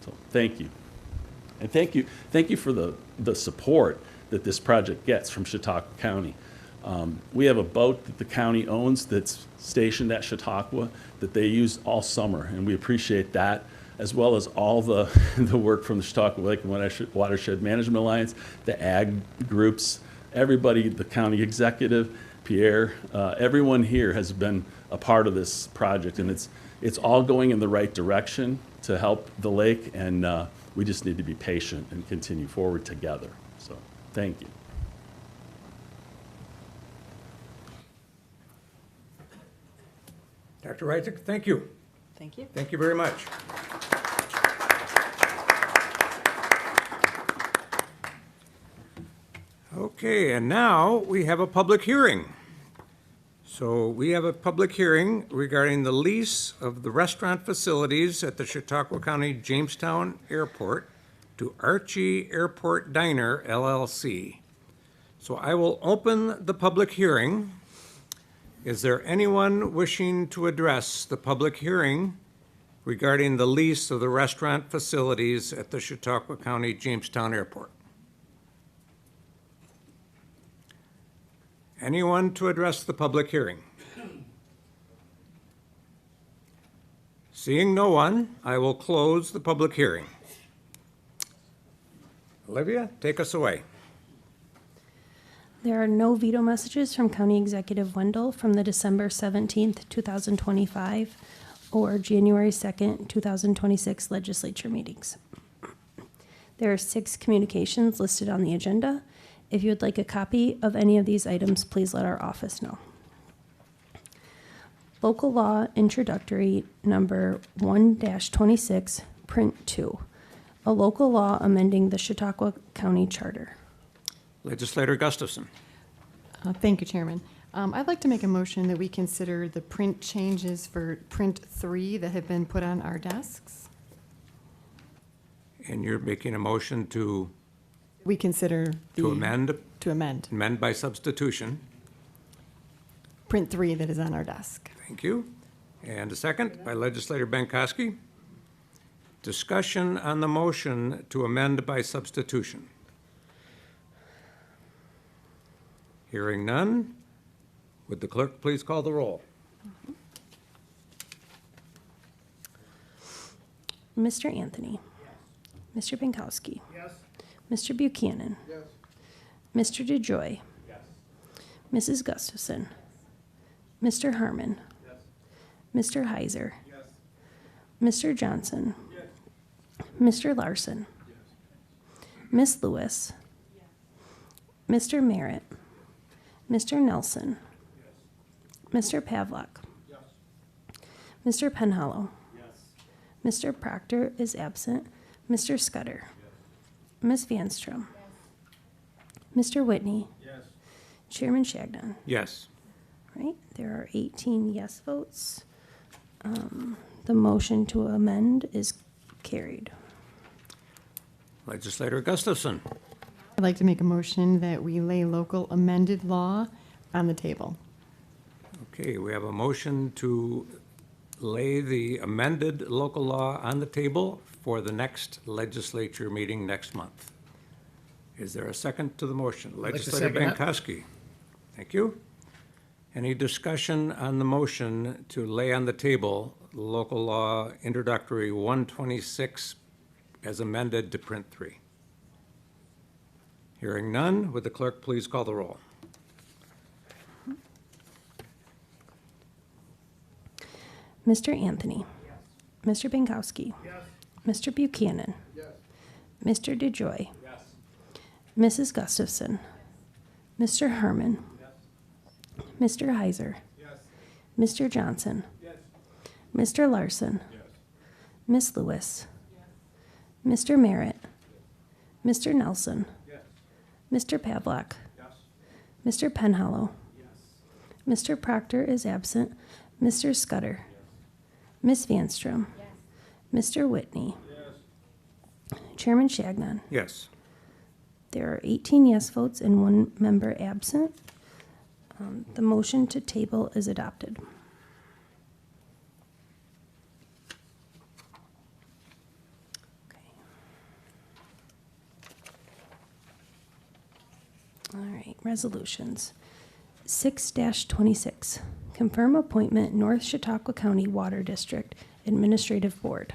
So thank you. And thank you for the support that this project gets from Chautauqua County. We have a boat that the county owns that's stationed at Chautauqua that they use all summer, and we appreciate that, as well as all the work from the Chautauqua Lake and Watershed Management Alliance, the ag groups, everybody, the county executive, Pierre, everyone here has been a part of this project, and it's all going in the right direction to help the lake, and we just need to be patient and continue forward together. So thank you. Dr. Reichik, thank you. Thank you. Thank you very much. Okay, and now we have a public hearing. So we have a public hearing regarding the lease of the restaurant facilities at the Chautauqua County Jamestown Airport to Archie Airport Diner, LLC. So I will open the public hearing. Is there anyone wishing to address the public hearing regarding the lease of the restaurant facilities at the Chautauqua County Jamestown Airport? Anyone to address the public hearing? Seeing no one, I will close the public hearing. Olivia, take us away. There are no veto messages from County Executive Wendell from the December 17th, 2025 or January 2nd, 2026 legislature meetings. There are 6 communications listed on the agenda. If you would like a copy of any of these items, please let our office know. Local Law Introductory Number 1-26, Print 2, a local law amending the Chautauqua County Charter. Legislator Gustafson. Thank you, Chairman. I'd like to make a motion that we consider the print changes for print 3 that have been put on our desks. And you're making a motion to We consider amend? To amend. Amend by substitution. Print 3 that is on our desk. Thank you. And a second by Legislator Benkoski. Discussion on the motion to amend by substitution. Hearing none, would the clerk please call the roll? Mr. Anthony. Yes. Mr. Binkowski. Yes. Mr. Buchanan. Yes. Mr. DeJoy. Yes. Mrs. Gustafson. Mr. Harmon. Yes. Mr. Heiser. Yes. Mr. Johnson. Yes. Mr. Larson. Yes. Ms. Lewis. Yes. Mr. Merritt. Mr. Nelson. Yes. Mr. Pavlak. Yes. Mr. Penhallow. Yes. Mr. Proctor is absent. Mr. Scudder. Yes. Ms. Vanstrom. Yes. Mr. Whitney. Yes. Chairman Shagnon. Yes. Right, there are 18 yes votes. The motion to amend is carried. Legislator Gustafson. I'd like to make a motion that we lay local amended law on the table. Okay, we have a motion to lay the amended local law on the table for the next legislature meeting next month. Is there a second to the motion? Legislator Benkoski. Thank you. Any discussion on the motion to lay on the table local law introductory 126 as amended to print 3? Hearing none, would the clerk please call the roll? Mr. Anthony. Mr. Binkowski. Mr. Buchanan. Mr. DeJoy. Mrs. Gustafson. Mr. Herman. Mr. Heiser. Mr. Johnson. Mr. Larson. Ms. Lewis. Mr. Merritt. Mr. Nelson. Mr. Pavlak. Mr. Penhallow. Mr. Proctor is absent. Mr. Scudder. Ms. Vanstrom. Mr. Whitney. Chairman Shagnon. Yes. There are 18 yes votes and 1 member absent. The motion to table is adopted. Okay. All right, resolutions. 6-26, confirm appointment North Chautauqua County Water District Administrative Board.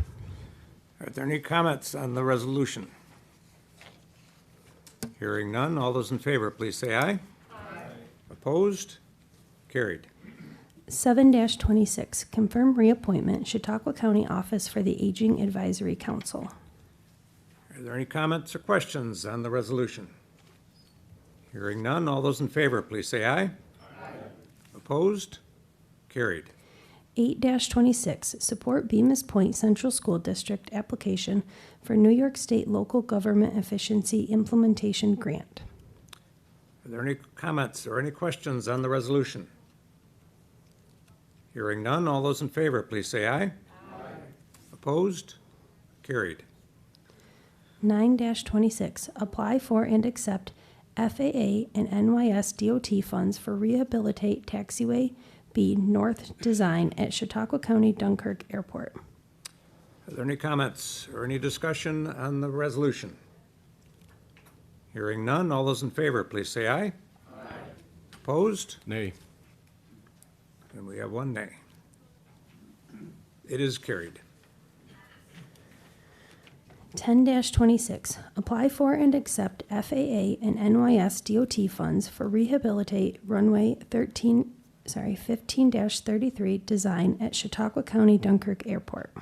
Are there any comments on the resolution? Hearing none, all those in favor, please say aye. Opposed? Carried. 7-26, confirm reappointment Chautauqua County Office for the Aging Advisory Council. Are there any comments or questions on the resolution? Hearing none, all those in favor, please say aye. Opposed? Carried. 8-26, support Bemis Point Central School District application for New York State Local Government Efficiency Implementation Grant. Are there any comments or any questions on the resolution? Hearing none, all those in favor, please say aye. Opposed? Carried. 9-26, apply for and accept FAA and NYS DOT funds for Rehabilitate Taxiway B North Design at Chautauqua County Dunkirk Airport. Are there any comments or any discussion on the resolution? Hearing none, all those in favor, please say aye. Opposed? Nay. And we have 1 nay. It is carried. 10-26, apply for and accept FAA and NYS DOT funds for Rehabilitate Runway 15-33 design at Chautauqua County Dunkirk Airport.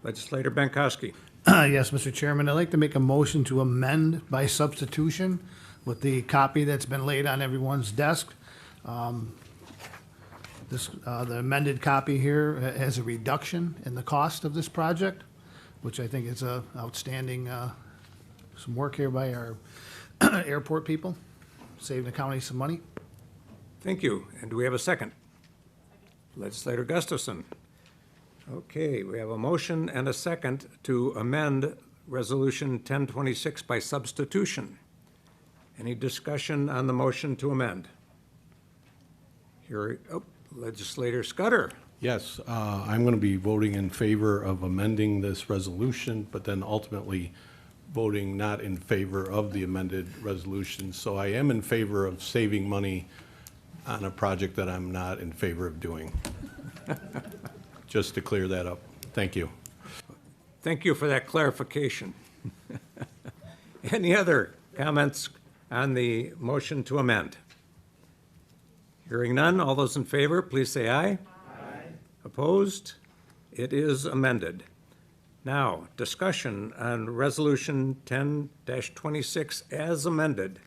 Legislator Benkowski. Yes, Mr. Chairman, I'd like to make a motion to amend by substitution with the copy that's been laid on everyone's desk. The amended copy here has a reduction in the cost of this project, which I think is a outstanding, some work here by our airport people, saving the county some money. Thank you. And do we have a second? Legislator Gustafson. Okay, we have a motion and a second to amend Resolution 1026 by substitution. Any discussion on the motion to amend? Legislator Scudder. Yes, I'm going to be voting in favor of amending this resolution, but then ultimately voting not in favor of the amended resolution. So I am in favor of saving money on a project that I'm not in favor of doing. Just to clear that up. Thank you. Thank you for that clarification. Any other comments on the motion to amend? Hearing none, all those in favor, please say aye. Opposed? It is amended. Now, discussion on Resolution 10-26 as amended.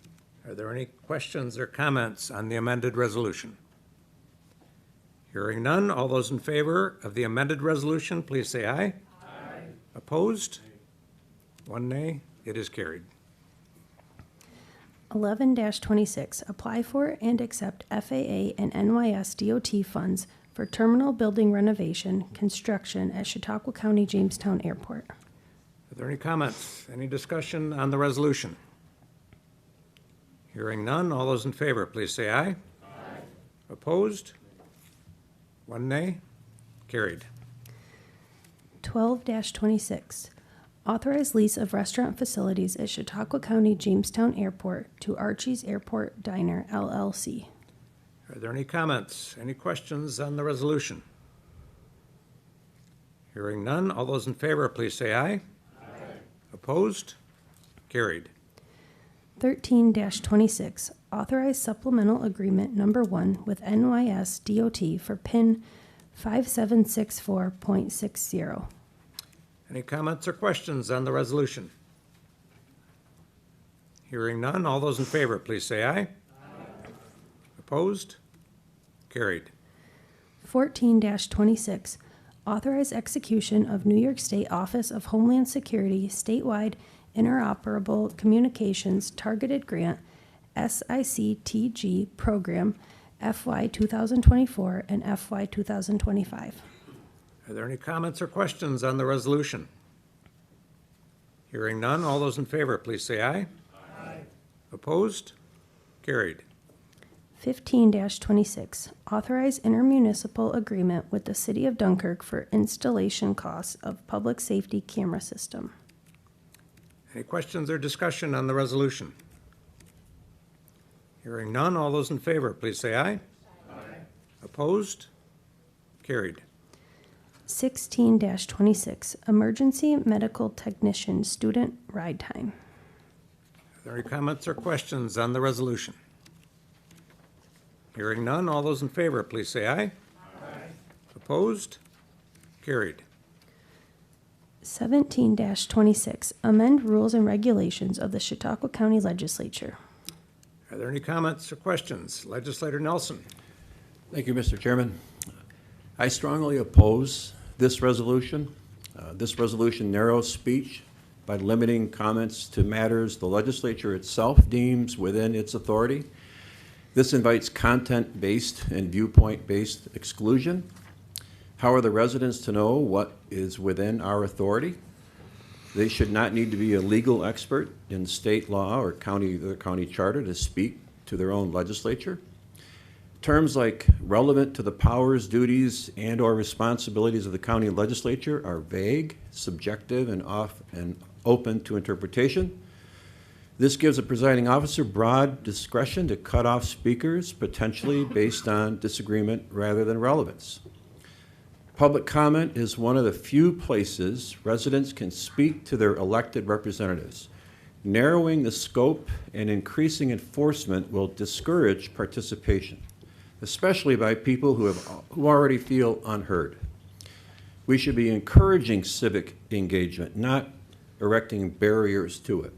Are there any questions or comments on the amended resolution? Hearing none, all those in favor of the amended resolution, please say aye. Opposed? 1 nay. It is carried. 11-26, apply for and accept FAA and NYS DOT funds for terminal building renovation construction at Chautauqua County Jamestown Airport. Are there any comments, any discussion on the resolution? Hearing none, all those in favor, please say aye. Opposed? 1 nay. Carried. 12-26, authorize lease of restaurant facilities at Chautauqua County Jamestown Airport to Archie's Airport Diner, LLC. Are there any comments, any questions on the resolution? Hearing none, all those in favor, please say aye. Opposed? Carried. 13-26, authorize supplemental agreement number 1 with NYS DOT for PIN 5764.60. Any comments or questions on the resolution? Hearing none, all those in favor, please say aye. Aye. Opposed? Carried. 14-26, authorize execution of New York State Office of Homeland Security statewide interoperable communications targeted grant SICTG program FY 2024 and FY 2025. Are there any comments or questions on the resolution? Hearing none, all those in favor, please say aye. Aye. Opposed? Carried. 15-26, authorize intermunicipal agreement with the City of Dunkirk for installation costs of public safety camera system. Any questions or discussion on the resolution? Hearing none, all those in favor, please say aye. Aye. Opposed? Carried. 16-26, emergency medical technician student ride time. Are there any comments or questions on the resolution? Hearing none, all those in favor, please say aye. Aye. Opposed? Carried. 17-26, amend rules and regulations of the Chautauqua County Legislature. Are there any comments or questions? Legislator Nelson. Thank you, Mr. Chairman. I strongly oppose this resolution. This resolution narrows speech by limiting comments to matters the legislature itself deems within its authority. This invites content-based and viewpoint-based exclusion. How are the residents to know what is within our authority? They should not need to be a legal expert in state law or the county charter to speak to their own legislature. Terms like relevant to the powers, duties, and/or responsibilities of the county legislature are vague, subjective, and open to interpretation. This gives a presiding officer broad discretion to cut off speakers, potentially based on disagreement rather than relevance. Public comment is one of the few places residents can speak to their elected representatives. Narrowing the scope and increasing enforcement will discourage participation, especially by people who already feel unheard. We should be encouraging civic engagement, not erecting barriers to it.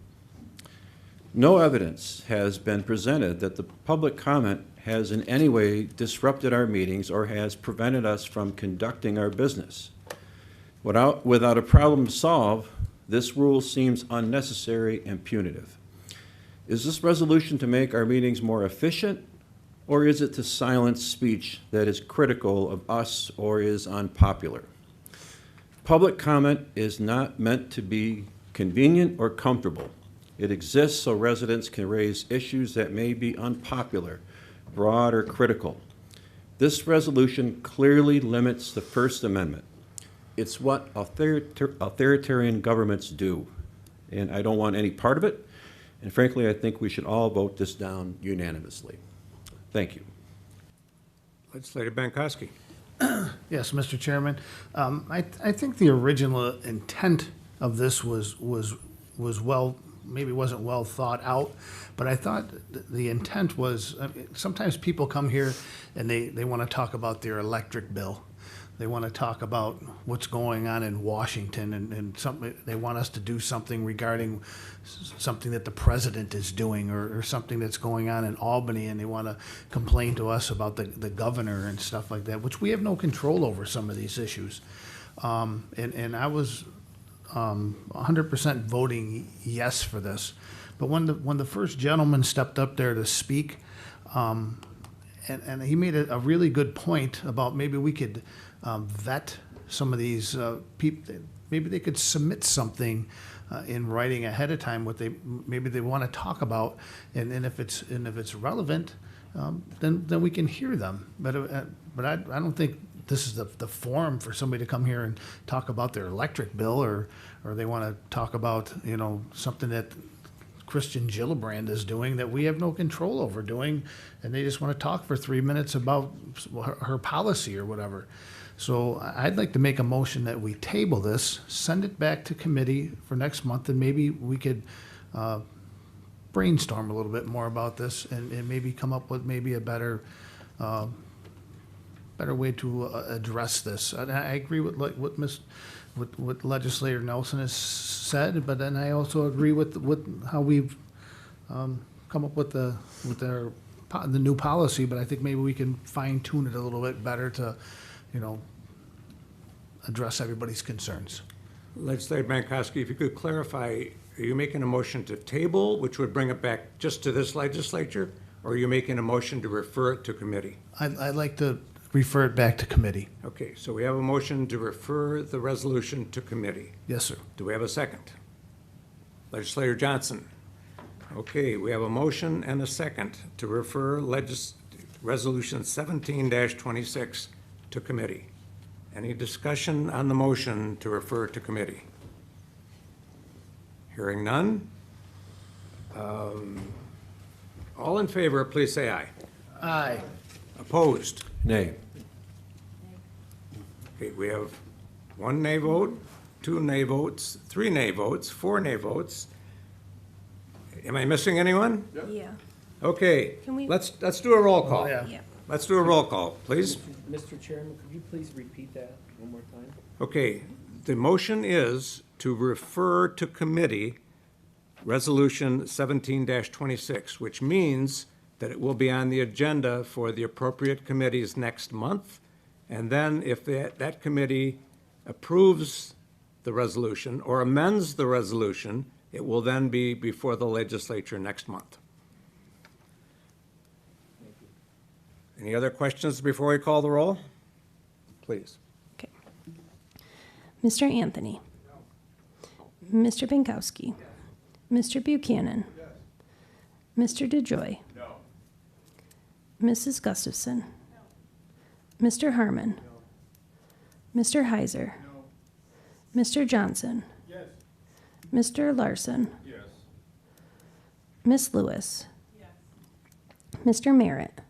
No evidence has been presented that the public comment has in any way disrupted our meetings or has prevented us from conducting our business. Without a problem to solve, this rule seems unnecessary and punitive. Is this resolution to make our meetings more efficient, or is it to silence speech that is critical of us or is unpopular? Public comment is not meant to be convenient or comfortable. It exists so residents can raise issues that may be unpopular, broad, or critical. This resolution clearly limits the First Amendment. It's what authoritarian governments do, and I don't want any part of it. And frankly, I think we should all vote this down unanimously. Thank you. Legislator Bankowski. Yes, Mr. Chairman. I think the original intent of this was well, maybe wasn't well thought out, but I thought the intent was, sometimes people come here and they want to talk about their electric bill. They want to talk about what's going on in Washington and something, they want us to do something regarding something that the president is doing or something that's going on in Albany, and they want to complain to us about the governor and stuff like that, which we have no control over some of these issues. And I was 100% voting yes for this. But when the first gentleman stepped up there to speak, and he made a really good point about maybe we could vet some of these people. Maybe they could submit something in writing ahead of time what maybe they want to talk about, and if it's relevant, then we can hear them. But I don't think this is the forum for somebody to come here and talk about their electric bill, or they want to talk about something that Christian Gillibrand is doing that we have no control over doing, and they just want to talk for 3 minutes about her policy or whatever. So I'd like to make a motion that we table this, send it back to committee for next month, and maybe we could brainstorm a little bit more about this and maybe come up with maybe a better way to address this. And I agree with like what Legislator Nelson has said, but then I also agree with how we've come up with the new policy. But I think maybe we can fine tune it a little bit better to, address everybody's concerns. Legislator Mankowski, if you could clarify, are you making a motion to table, which would bring it back just to this legislature, or are you making a motion to refer it to committee? I'd like to refer it back to committee. Okay, so we have a motion to refer the resolution to committee. Yes, sir. Do we have a second? Legislator Johnson. Okay, we have a motion and a second to refer Resolution 17-26 to committee. Any discussion on the motion to refer to committee? Hearing none. All in favor, please say aye. Aye. Opposed? Nay. Okay, we have 1 nay vote, 2 nay votes, 3 nay votes, 4 nay votes. Am I missing anyone? Yeah. Okay, Can we- let's do a roll call. Yeah. Yeah. Let's do a roll call, please. Mr. Chairman, could you please repeat that one more time? Okay, the motion is to refer to committee Resolution 17-26, which means that it will be on the agenda for the appropriate committees next month. And then if that committee approves the resolution or amends the resolution, it will then be before the legislature next month. Any other questions before we call the roll? Please. Okay. Mr. Anthony. Mr. Pinkowski. Mr. Buchanan. Mr. DeJoy. Mrs. Gustafson. Mr. Harmon. Mr. Heiser. Mr. Johnson. Mr. Larson. Miss Lewis. Mr. Merritt.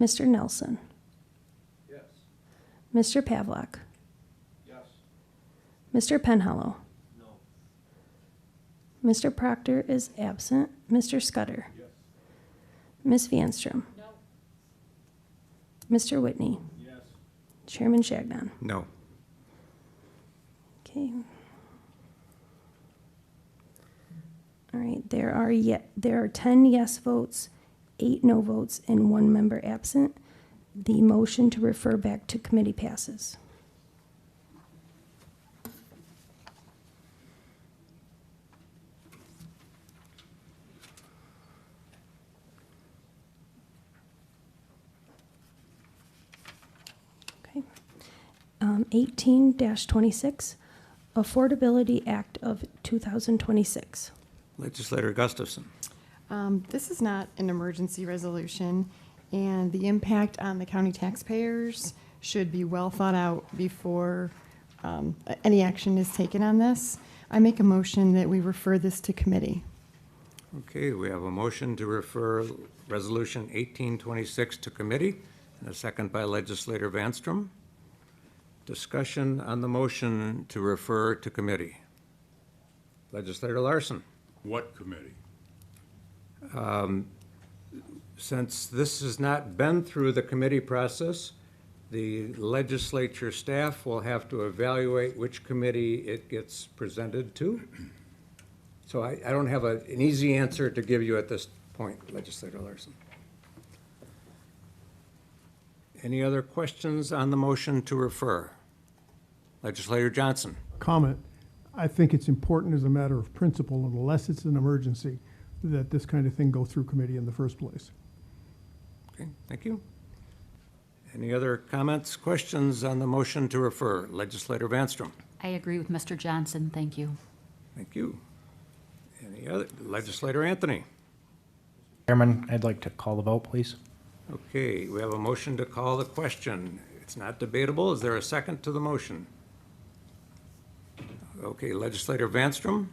Mr. Nelson. Mr. Pavlak. Mr. Penhallow. Mr. Proctor is absent. Mr. Scudder. Ms. Vanstrom. Mr. Whitney. Chairman Shagnon. No. Okay. All right, there are 10 yes votes, 8 no votes, and 1 member absent. The motion to refer back to committee passes. Okay. 18-26, Affordability Act of 2026. Legislator Gustafson. This is not an emergency resolution, and the impact on the county taxpayers should be well thought out before any action is taken on this. I make a motion that we refer this to committee. Okay, we have a motion to refer Resolution 1826 to committee, and a second by Legislator Vanstrom. Discussion on the motion to refer to committee. Legislator Larson. What committee? Since this has not been through the committee process, the legislature staff will have to evaluate which committee it gets presented to. So I don't have an easy answer to give you at this point, Legislator Larson. Any other questions on the motion to refer? Legislator Johnson. Comment. I think it's important as a matter of principle, unless it's an emergency, that this kind of thing go through committee in the first place. Okay, thank you. Any other comments, questions on the motion to refer? Legislator Vanstrom. I agree with Mr. Johnson. Thank you. Thank you. Any other? Legislator Anthony. Chairman, I'd like to call the vote, please. Okay, we have a motion to call the question. It's not debatable. Is there a second to the motion? Okay, Legislator Vanstrom.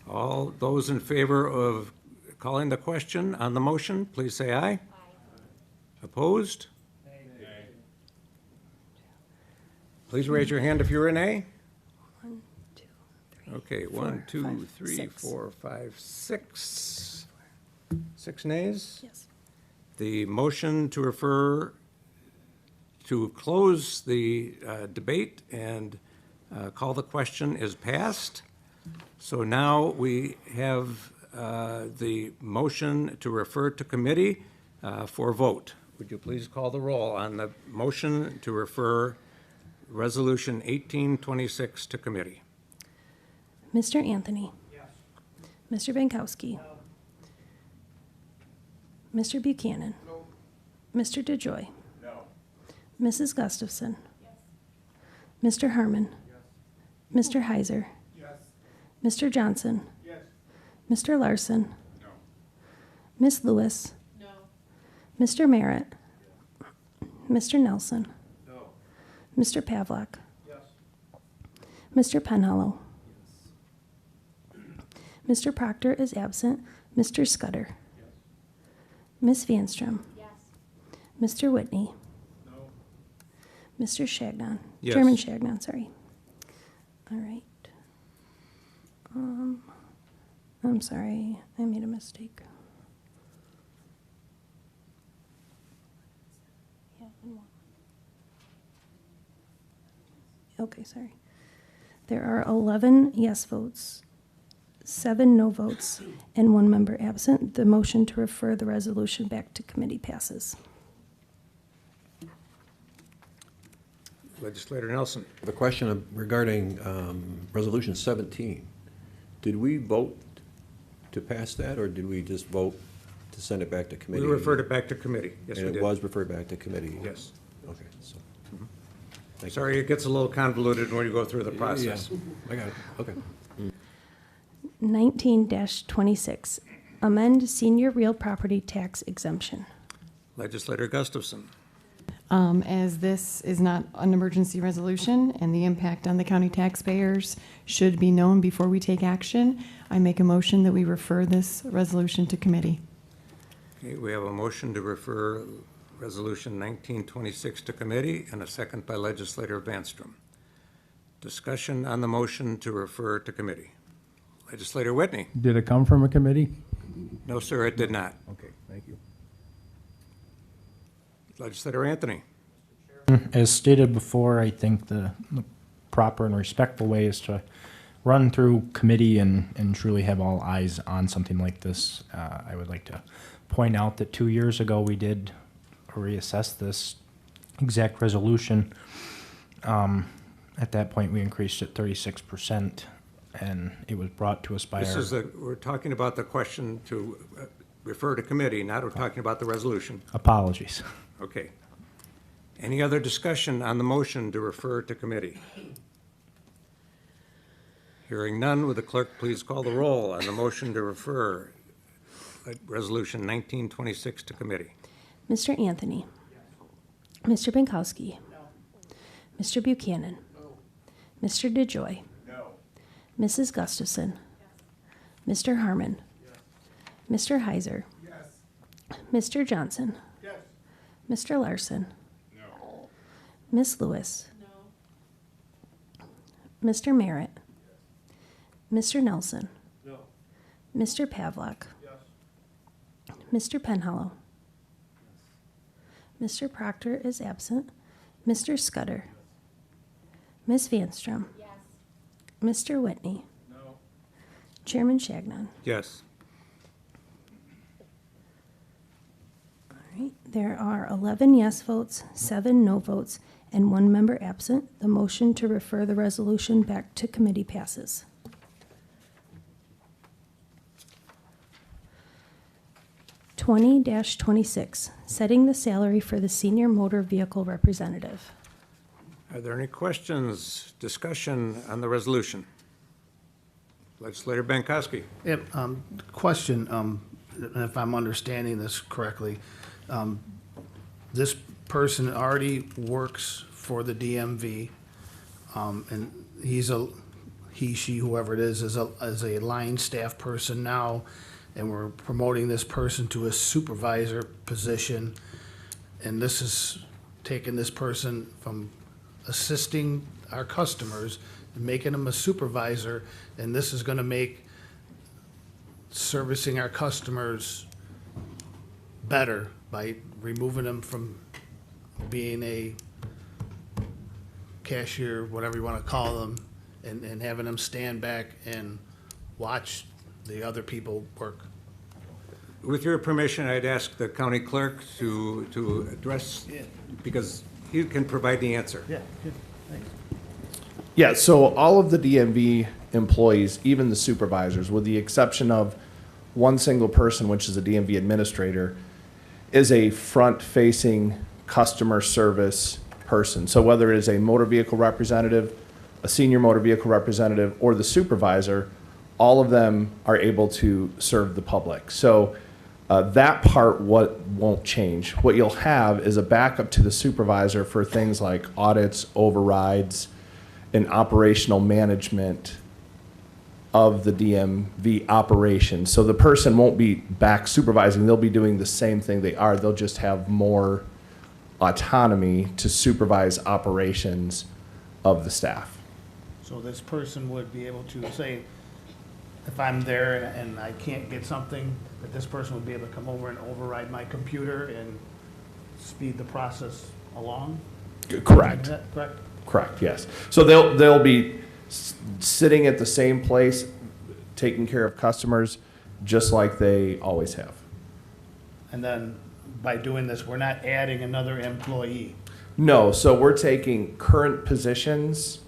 All those in favor of calling the question on the motion, please say aye. Aye. Opposed? Nay. Please raise your hand if you're an A. 1, 2, 3, Okay, one, two, five, three, six. 4, 5, 6. 6 nays? Yes. The motion to refer, to close the debate and call the question is passed. So now we have the motion to refer to committee for vote. Would you please call the roll on the motion to refer Resolution 1826 to committee? Mr. Anthony? Yes. Mr. Bankowski? No. Mr. Buchanan? No. Mr. DeJoy? No. Mrs. Gustafson? Yes. Mr. Harmon? Yes. Mr. Heiser? Yes. Mr. Johnson? Yes. Mr. Larson? No. Ms. Lewis? No. Mr. Merritt? Mr. Nelson? No. Mr. Pavlik? Yes. Mr. Penhallow? Mr. Proctor is absent. Mr. Scudder? Yes. Ms. Vanstrom? Yes. Mr. Whitney? No. Mr. Shagnon? Yes. Chairman Shagnon, sorry. All right. I'm sorry, I made a mistake. Yeah, and one. Okay, sorry. There are 11 yes votes, 7 no votes, and 1 member absent. The motion to refer the resolution back to committee passes. Legislator Nelson. The question regarding Resolution 17, did we vote to pass that, or did we just vote to send it back to We committee? referred it back to committee. Yes, we And did. it was referred back to committee? Yes. Okay, so. Thank you. Sorry, it gets a little convoluted when you go through the process. Yeah, I got it, okay. 19-26, amend senior real property tax exemption. Legislator Gustafson. As this is not an emergency resolution and the impact on the county taxpayers should be known before we take action, I make a motion that we refer this resolution to committee. Okay, we have a motion to refer Resolution 1926 to committee and a second by Legislator Vanstrom. Discussion on the motion to refer to committee. Legislator Whitney. Did it come from a committee? No, sir, it did not. Okay, thank you. Legislator Anthony. As stated before, I think the proper and respectful way is to run through committee and truly have all eyes on something like this. I would like to point out that 2 years ago, we did reassess this exact resolution. At that point, we increased it 36%, and it was brought to us by This our... is we're talking about the question to refer to committee, not we're talking about the resolution. Apologies. Okay. Any other discussion on the motion to refer to committee? Hearing none, would the clerk please call the roll on the motion to refer Resolution 1926 to committee? Mr. Anthony? Mr. Bankowski? Mr. Buchanan? Mr. DeJoy? Mrs. Gustafson? Mr. Harmon? Mr. Heiser? Mr. Johnson? Mr. Larson? Ms. Lewis? Mr. Merritt? Mr. Nelson? Mr. Pavlik? Mr. Penhallow? Mr. Proctor is absent. Mr. Scudder? Ms. Vanstrom? Mr. Whitney? Chairman Shagnon? Yes. All right, there are 11 yes votes, 7 no votes, and 1 member absent. The motion to refer the resolution back to committee passes. (20-26), setting the salary for the senior motor vehicle representative. Are there any questions, discussion on the resolution? Legislator Bankowski. Yep, question, if I'm understanding this correctly, this person already works for the DMV, and he, she, whoever it is a line staff person now, and we're promoting this person to a supervisor position, and this is taking this person from assisting our customers making them a supervisor, and this is gonna make servicing our customers better by removing them from being a cashier, whatever you wanna call them, and having them stand back and watch the other people work. With your permission, I'd ask the county clerk to address, because he can provide the answer. Yeah, good, thanks. Yeah, so all of the DMV employees, even the supervisors, with the exception of one single person, which is a DMV administrator, is a front-facing customer service person. So whether it is a motor vehicle representative, a senior motor vehicle representative, or the supervisor, all of them are able to serve the public. So that part won't change. What you'll have is a backup to the supervisor for things like audits, overrides, and operational management of the DMV operation. So the person won't be back supervising, they'll be doing the same thing they are, they'll just have more autonomy to supervise operations of the staff. So this person would be able to say, if I'm there and I can't get something, that this person would be able to come over and override my computer and speed the process along? Correct. Is that correct? Correct, yes. So they'll be sitting at the same place, taking care of customers, just like they always have. And then by doing this, we're not adding another employee. No, so we're taking current positions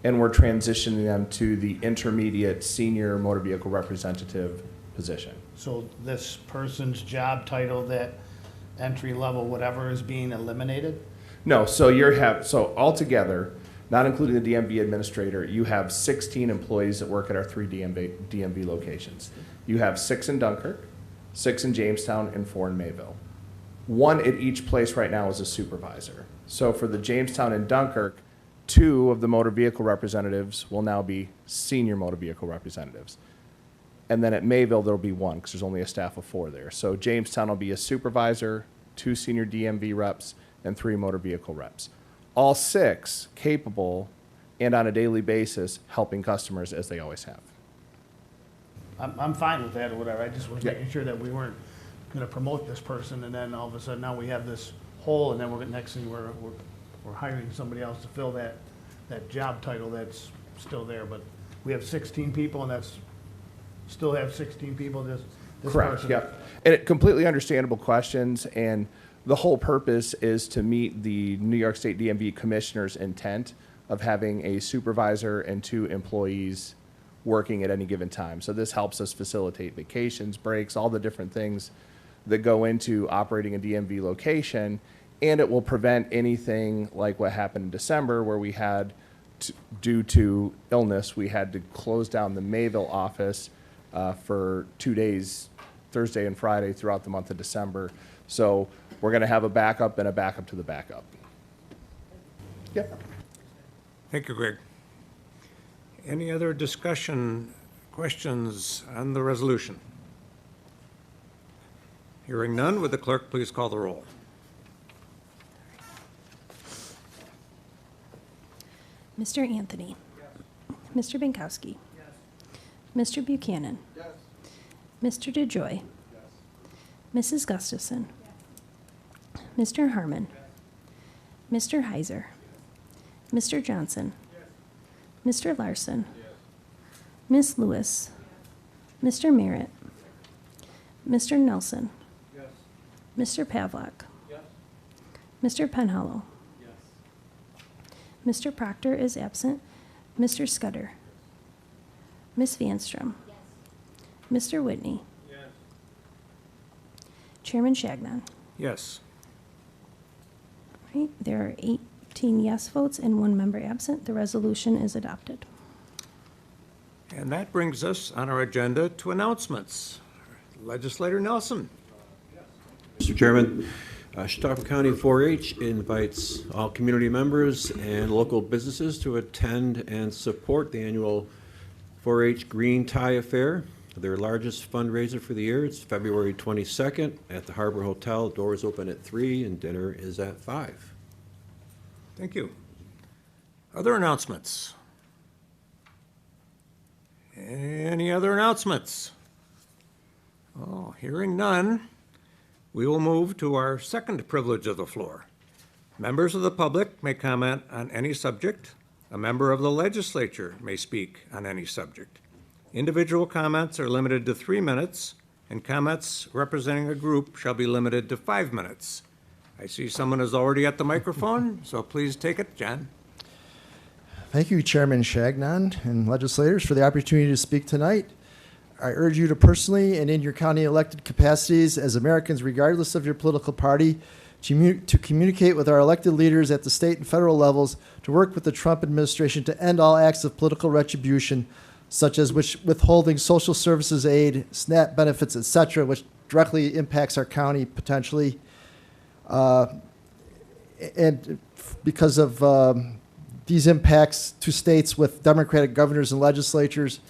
and we're transitioning them to the intermediate senior motor vehicle representative position. So this person's job title, that entry level, whatever, is being eliminated? No, so so altogether, not including the DMV administrator, you have 16 employees that work at our 3 DMV locations. You have 6 in Dunkirk, 6 in Jamestown, and 4 in Mayville. 1 at each place right now is a supervisor. So for the Jamestown and Dunkirk, 2 of the motor vehicle representatives will now be senior motor vehicle representatives. And then at Mayville, there'll be 1, because there's only a staff of 4 there. So Jamestown will be a supervisor, 2 senior DMV reps, and 3 motor vehicle reps. All 6 capable and on a daily basis helping customers as they always have. I'm fine with that or whatever. I just was making sure that we weren't gonna promote this person and then all of a sudden now we have this hole and then next thing we're hiring somebody else to fill that job title that's still there. But we have 16 people and still have 16 people, this Correct, person. yep. And completely understandable questions, and the whole purpose is to meet the New York State DMV Commissioner's intent of having a supervisor and 2 employees working at any given time. So this helps us facilitate vacations, breaks, all the different things that go into operating a DMV location, and it will prevent anything like what happened in December where we had, due to illness, we had to close down the Mayville office for 2 days, Thursday and Friday throughout the month of December. So we're going to have a backup and a backup to the backup. Yep. Thank you, Greg. Any other discussion, questions on the resolution? Hearing none, would the clerk please call the roll? Mr. Anthony. Mr. Binkowski. Mr. Buchanan. Mr. DeJoy. Mrs. Gustafson. Mr. Harmon. Mr. Heiser. Mr. Johnson. Mr. Larson. Ms. Lewis. Mr. Merritt. Mr. Nelson. Mr. Pavlak. Mr. Penhallow. Mr. Proctor is absent. Mr. Scudder. Ms. Vanstrom. Mr. Whitney. Chairman Shagnon. Yes. Right, there are 18 yes votes and 1 member absent. The resolution is adopted. And that brings us on our agenda to announcements. Legislator Nelson. Mr. Chairman, Chautauqua County 4-H invites all community members and local businesses to attend and support the annual 4-H Green Tie Affair, their largest fundraiser for the year. It's February 22nd at the Harbor Hotel. Doors open at 3 and dinner is at 5. Thank you. Other announcements? Any other announcements? Oh, hearing none, we will move to our second privilege of the floor. Members of the public may comment on any subject. A member of the legislature may speak on any subject. Individual comments are limited to 3 minutes, and comments representing a group shall be limited to 5 minutes. I see someone is already at the microphone, so please take it, John. Thank you, Chairman Shagnon and legislators, for the opportunity to speak tonight. I urge you to personally and in your county elected capacities as Americans, regardless of your political party, to communicate with our elected leaders at the state and federal levels to work with the Trump administration to end all acts of political retribution, such as withholding social services aid, SNAP benefits, etc., which directly impacts our county potentially. And because of these impacts to states with Democratic governors and legislatures,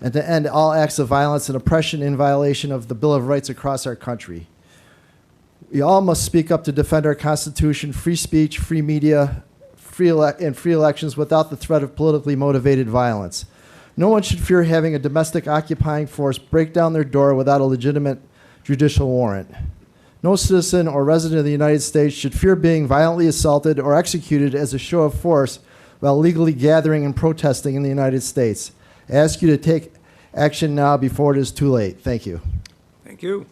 and to end all acts of violence and oppression in violation of the Bill of Rights across our country. We all must speak up to defend our Constitution, free speech, free media, free elections without the threat of politically motivated violence. No one should fear having a domestic occupying force break down their door without a legitimate judicial warrant. No citizen or resident of the United States should fear being violently assaulted or executed as a show of force while legally gathering and protesting in the United States. I ask you to take action now before it is too late. Thank you. Thank you.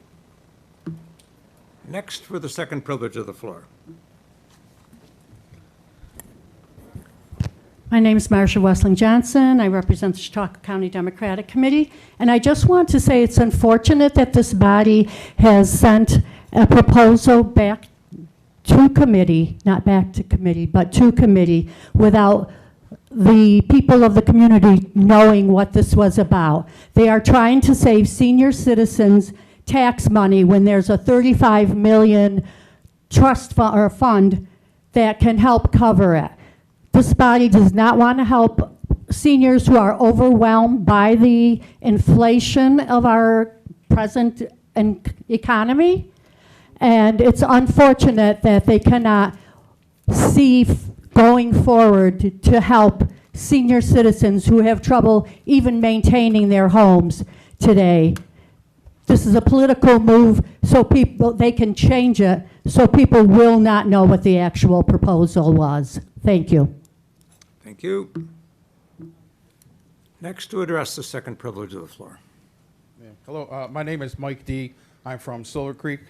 Next, for the second privilege of the floor. My name is Marcia Wessling Johnson. I represent the Chautauqua County Democratic Committee. And I just want to say it's unfortunate that this body has sent a proposal back to committee, not back to committee, but to committee, without the people of the community knowing what this was about. They are trying to save senior citizens tax money when there's a $35 million trust fund that can help cover it. This body does not want to help seniors who are overwhelmed by the inflation of our present economy. And it's unfortunate that they cannot see going forward to help senior citizens who have trouble even maintaining their homes today. This is a political move so they can change it so people will not know what the actual proposal was. Thank you. Thank you. Next, to address the second privilege of the floor. Hello, my name is Mike D. I'm from Silver Creek.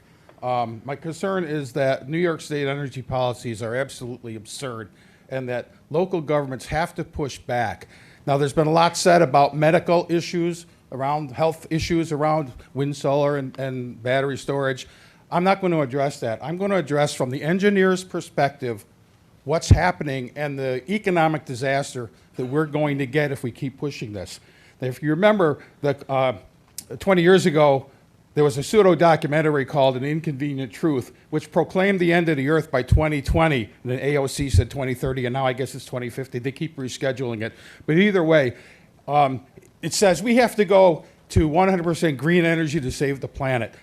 My concern is that New York State energy policies are absolutely absurd and that local governments have to push back. Now, there's been a lot said about medical issues, around health issues, around wind, solar, and battery storage. I'm not going to address that. I'm going to address from the engineer's perspective what's happening and the economic disaster that we're going to get if we keep pushing this. Now, if you remember, 20 years ago, there was a pseudo-documentary called An Inconvenient Truth, which proclaimed the end of the earth by 2020. And then AOC said 2030, and now I guess it's 2050. They keep rescheduling it. But either way, it says we have to go to 100% green energy to save the planet.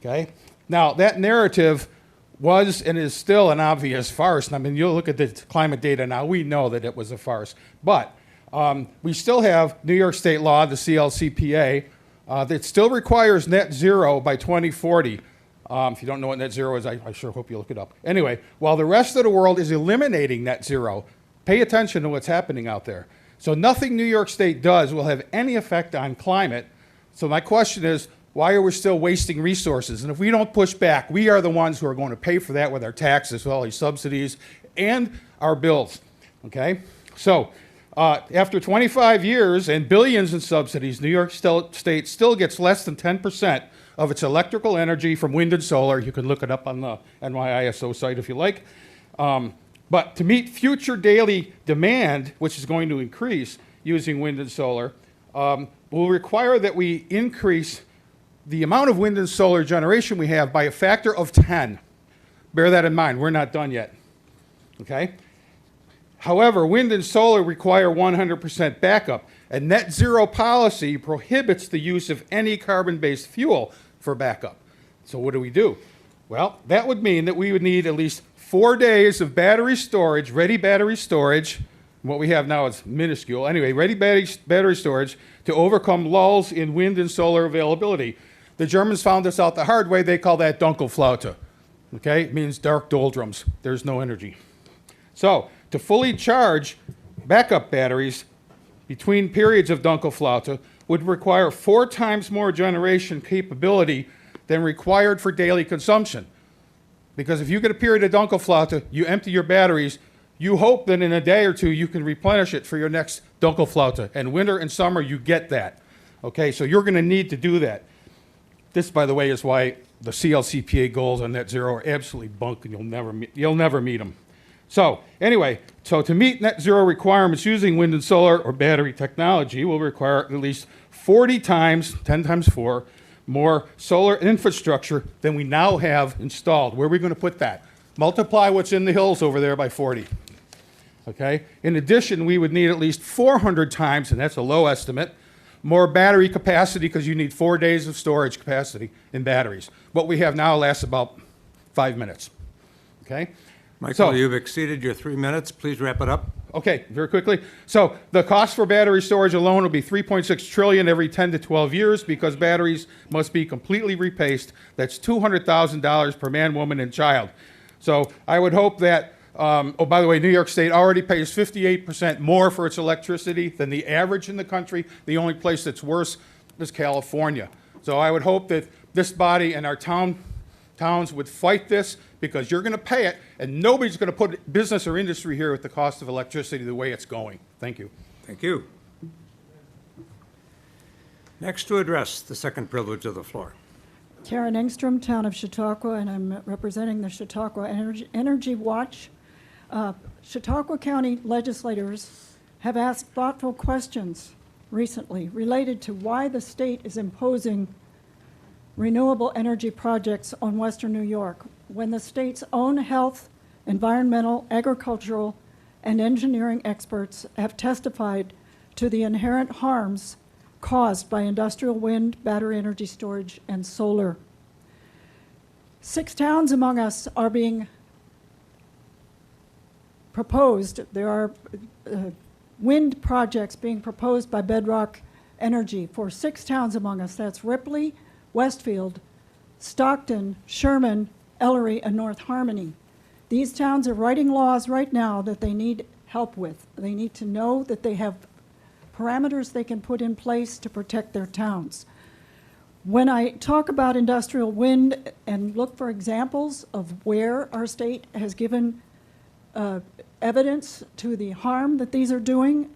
Okay? Now, that narrative was and is still an obvious farce. I mean, you'll look at the climate data now. We know that it was a farce. But we still have New York State law, the CLCPA, that still requires net zero by 2040. If you don't know what net zero is, I sure hope you look it up. Anyway, while the rest of the world is eliminating net zero, pay attention to what's happening out there. So nothing New York State does will have any effect on climate. So my question is, why are we still wasting resources? And if we don't push back, we are the ones who are going to pay for that with our taxes, with all these subsidies, and our bills. Okay? So after 25 years and billions in subsidies, New York State still gets less than 10% of its electrical energy from wind and solar. You can look it up on the NYISO site if you like. But to meet future daily demand, which is going to increase using wind and solar, will require that we increase the amount of wind and solar generation we have by a factor of 10. Bear that in mind. We're not done yet. Okay? However, wind and solar require 100% backup. A net zero policy prohibits the use of any carbon-based fuel for backup. So what do? Well, that would mean that we would need at least 4 days of battery storage, ready battery storage, What we have now is minuscule. Anyway, ready battery storage to overcome lulls in wind and solar availability. The Germans found this out the hard way. They call that Dunkelflaute. Okay, it means dark doldrums. There's no energy. So, to fully charge backup batteries between periods of Dunkelflaute would require 4 times more generation capability than required for daily consumption. Because if you get a period of Dunkelflaute, you empty your batteries, you hope that in a day or two you can replenish it for your next Dunkelflaute. And winter and summer, you get that. Okay, so you're going to need to do that. This, by the way, is why the CLCPA goals on net zero are absolutely bunk, and you'll never meet them. So anyway, to meet net zero requirements using wind and solar or battery technology will require at least 40 times, 10 times 4, more solar infrastructure than we now have installed. Where are we going to put that? Multiply what's in the hills over there by 40. Okay? In addition, we would need at least 400 times, and that's a low estimate, more battery capacity because you need 4 days of storage capacity in batteries. What we have now lasts about 5 minutes. Okay? Michael, you've exceeded your 3 minutes. Please wrap it up. Okay, very quickly. So the cost for battery storage alone will be $3.6 trillion every 10 to 12 years because batteries must be completely replaced. That's $200,000 per man, woman, and child. So I would hope that, oh, by the way, New York State already pays 58% more for its electricity than the average in the country. The only place that's worse is California. So I would hope that this body and our towns would fight this because you're going to pay it, and nobody's going to put business or industry here with the cost of electricity the way it's going. Thank you. Thank you. Next to address the second privilege of the floor. Karen Engstrom, Town of Chautauqua, and I'm representing the Chautauqua Energy Watch. Chautauqua County legislators have asked thoughtful questions recently related to why the state is imposing renewable energy projects on Western New York when the state's own health, environmental, agricultural, and engineering experts have testified to the inherent harms caused by industrial wind, battery energy storage, and solar. 6 towns among us are being proposed. There are wind projects being proposed by Bedrock Energy for 6 towns among us. That's Ripley, Westfield, Stockton, Sherman, Ellery, and North Harmony. These towns are writing laws right now that they need help with. They need to know that they have parameters they can put in place to protect their towns. When I talk about industrial wind and look for examples of where our state has given evidence to the harm that these are doing,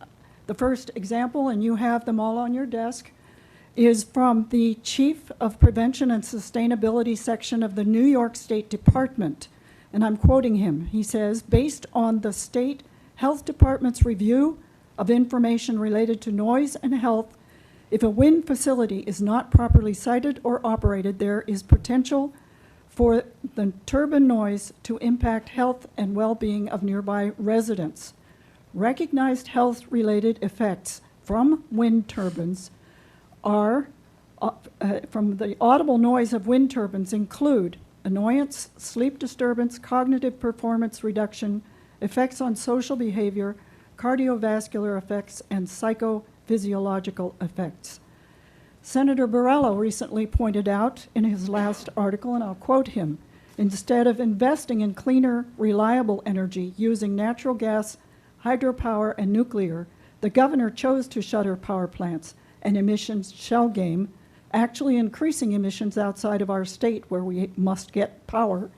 the first example, and you have them all on your desk, is from the Chief of Prevention and Sustainability section of the New York State Department. And I'm quoting him. He says, based on the state health department's review of information related to noise and health, if a wind facility is not properly sited or operated, there is potential for the turbine noise to impact health and well-being of nearby residents. Recognized health-related effects from wind turbines are, from the audible noise of wind turbines include annoyance, sleep disturbance, cognitive performance reduction, effects on social behavior, cardiovascular effects, and psychophysiological effects. Senator Borrello recently pointed out in his last article, and I'll quote him, instead of investing in cleaner, reliable energy using natural gas, hydropower, and nuclear, the governor chose to shutter power plants and emissions shell game, actually increasing emissions outside of our state where we must get power.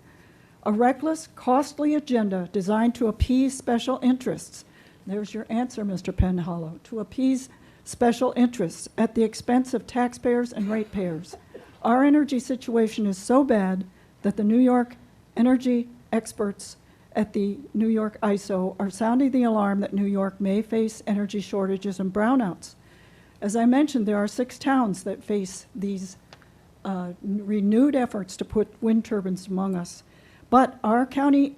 A reckless, costly agenda designed to appease special interests. There's your answer, Mr. Penhollow, to appease special interests at the expense of taxpayers and ratepayers. Our energy situation is so bad that the New York energy experts at the New York ISO are sounding the alarm that New York may face energy shortages and brownouts. As I mentioned, there are 6 towns that face these renewed efforts to put wind turbines among us. But our county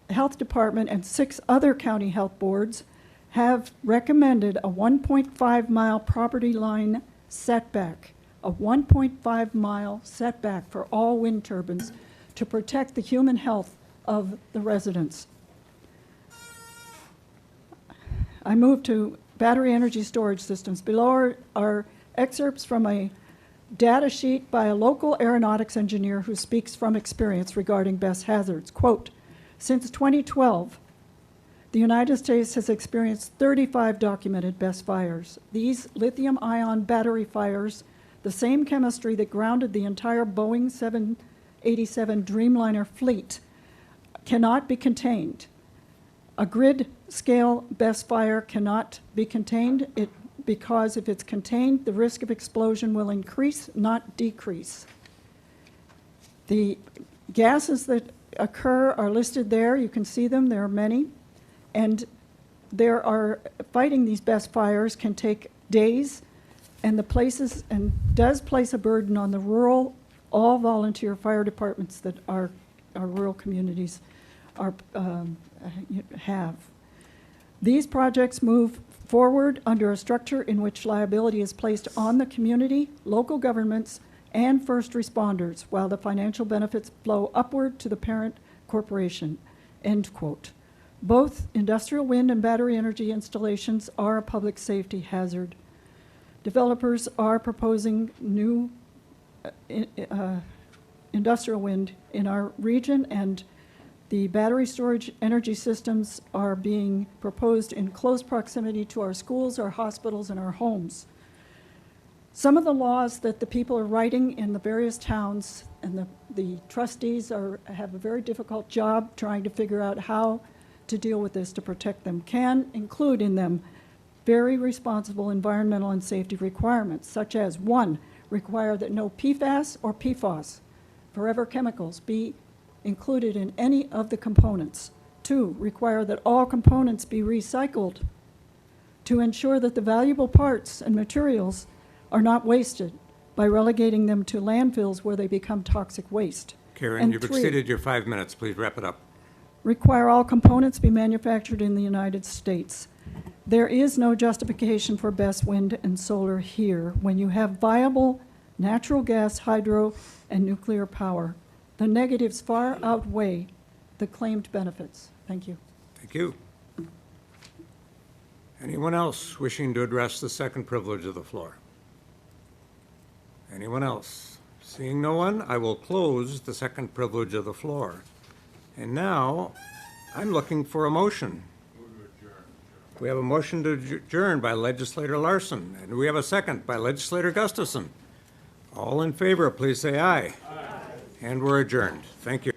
health department and 6 other county health boards have recommended a 1.5-mile property line setback, a 1.5-mile setback for all wind turbines to protect the human health of the residents. I move to battery energy storage systems. Below are excerpts from a data sheet by a local aeronautics engineer who speaks from experience regarding BESS hazards. Quote, since 2012, the United States has experienced 35 documented BESS fires. These lithium-ion battery fires, the same chemistry that grounded the entire Boeing 787 Dreamliner fleet, cannot be contained. A grid-scale BESS fire cannot be contained because if it's contained, the risk of explosion will increase, not decrease. The gases that occur are listed there. You can see them. There are many. And fighting these BESS fires can take days, and does place a burden on the rural, all volunteer fire departments that our rural communities have. These projects move forward under a structure in which liability is placed on the community, local governments, and first responders, while the financial benefits flow upward to the parent corporation, end quote. Both industrial wind and battery energy installations are a public safety hazard. Developers are proposing new industrial wind in our region, and the battery storage energy systems are being proposed in close proximity to our schools, our hospitals, and our homes. Some of the laws that the people are writing in the various towns, and the trustees have a very difficult job trying to figure out how to deal with this to protect them, can include in them very responsible environmental and safety requirements, such as 1, require that no PFAS or PFOS, forever chemicals, be included in any of the components. 2, require that all components be recycled to ensure that the valuable parts and materials are not wasted by relegating them to landfills where they become toxic waste. Karen, And you've 3, exceeded your 5 minutes. Please wrap it up. require all components be manufactured in the United States. There is no justification for BESS wind and solar here when you have viable natural gas, hydro, and nuclear power. The negatives far outweigh the claimed benefits. Thank you. Thank you. Anyone else wishing to address the second privilege of the floor? Anyone else? Seeing no one, I will close the second privilege of the floor. And now, I'm looking for a motion. We have a motion to adjourn by Legislator Larson, and we have a second by Legislator Gustafson. All in favor, please say aye. Aye. And we're adjourned. Thank you.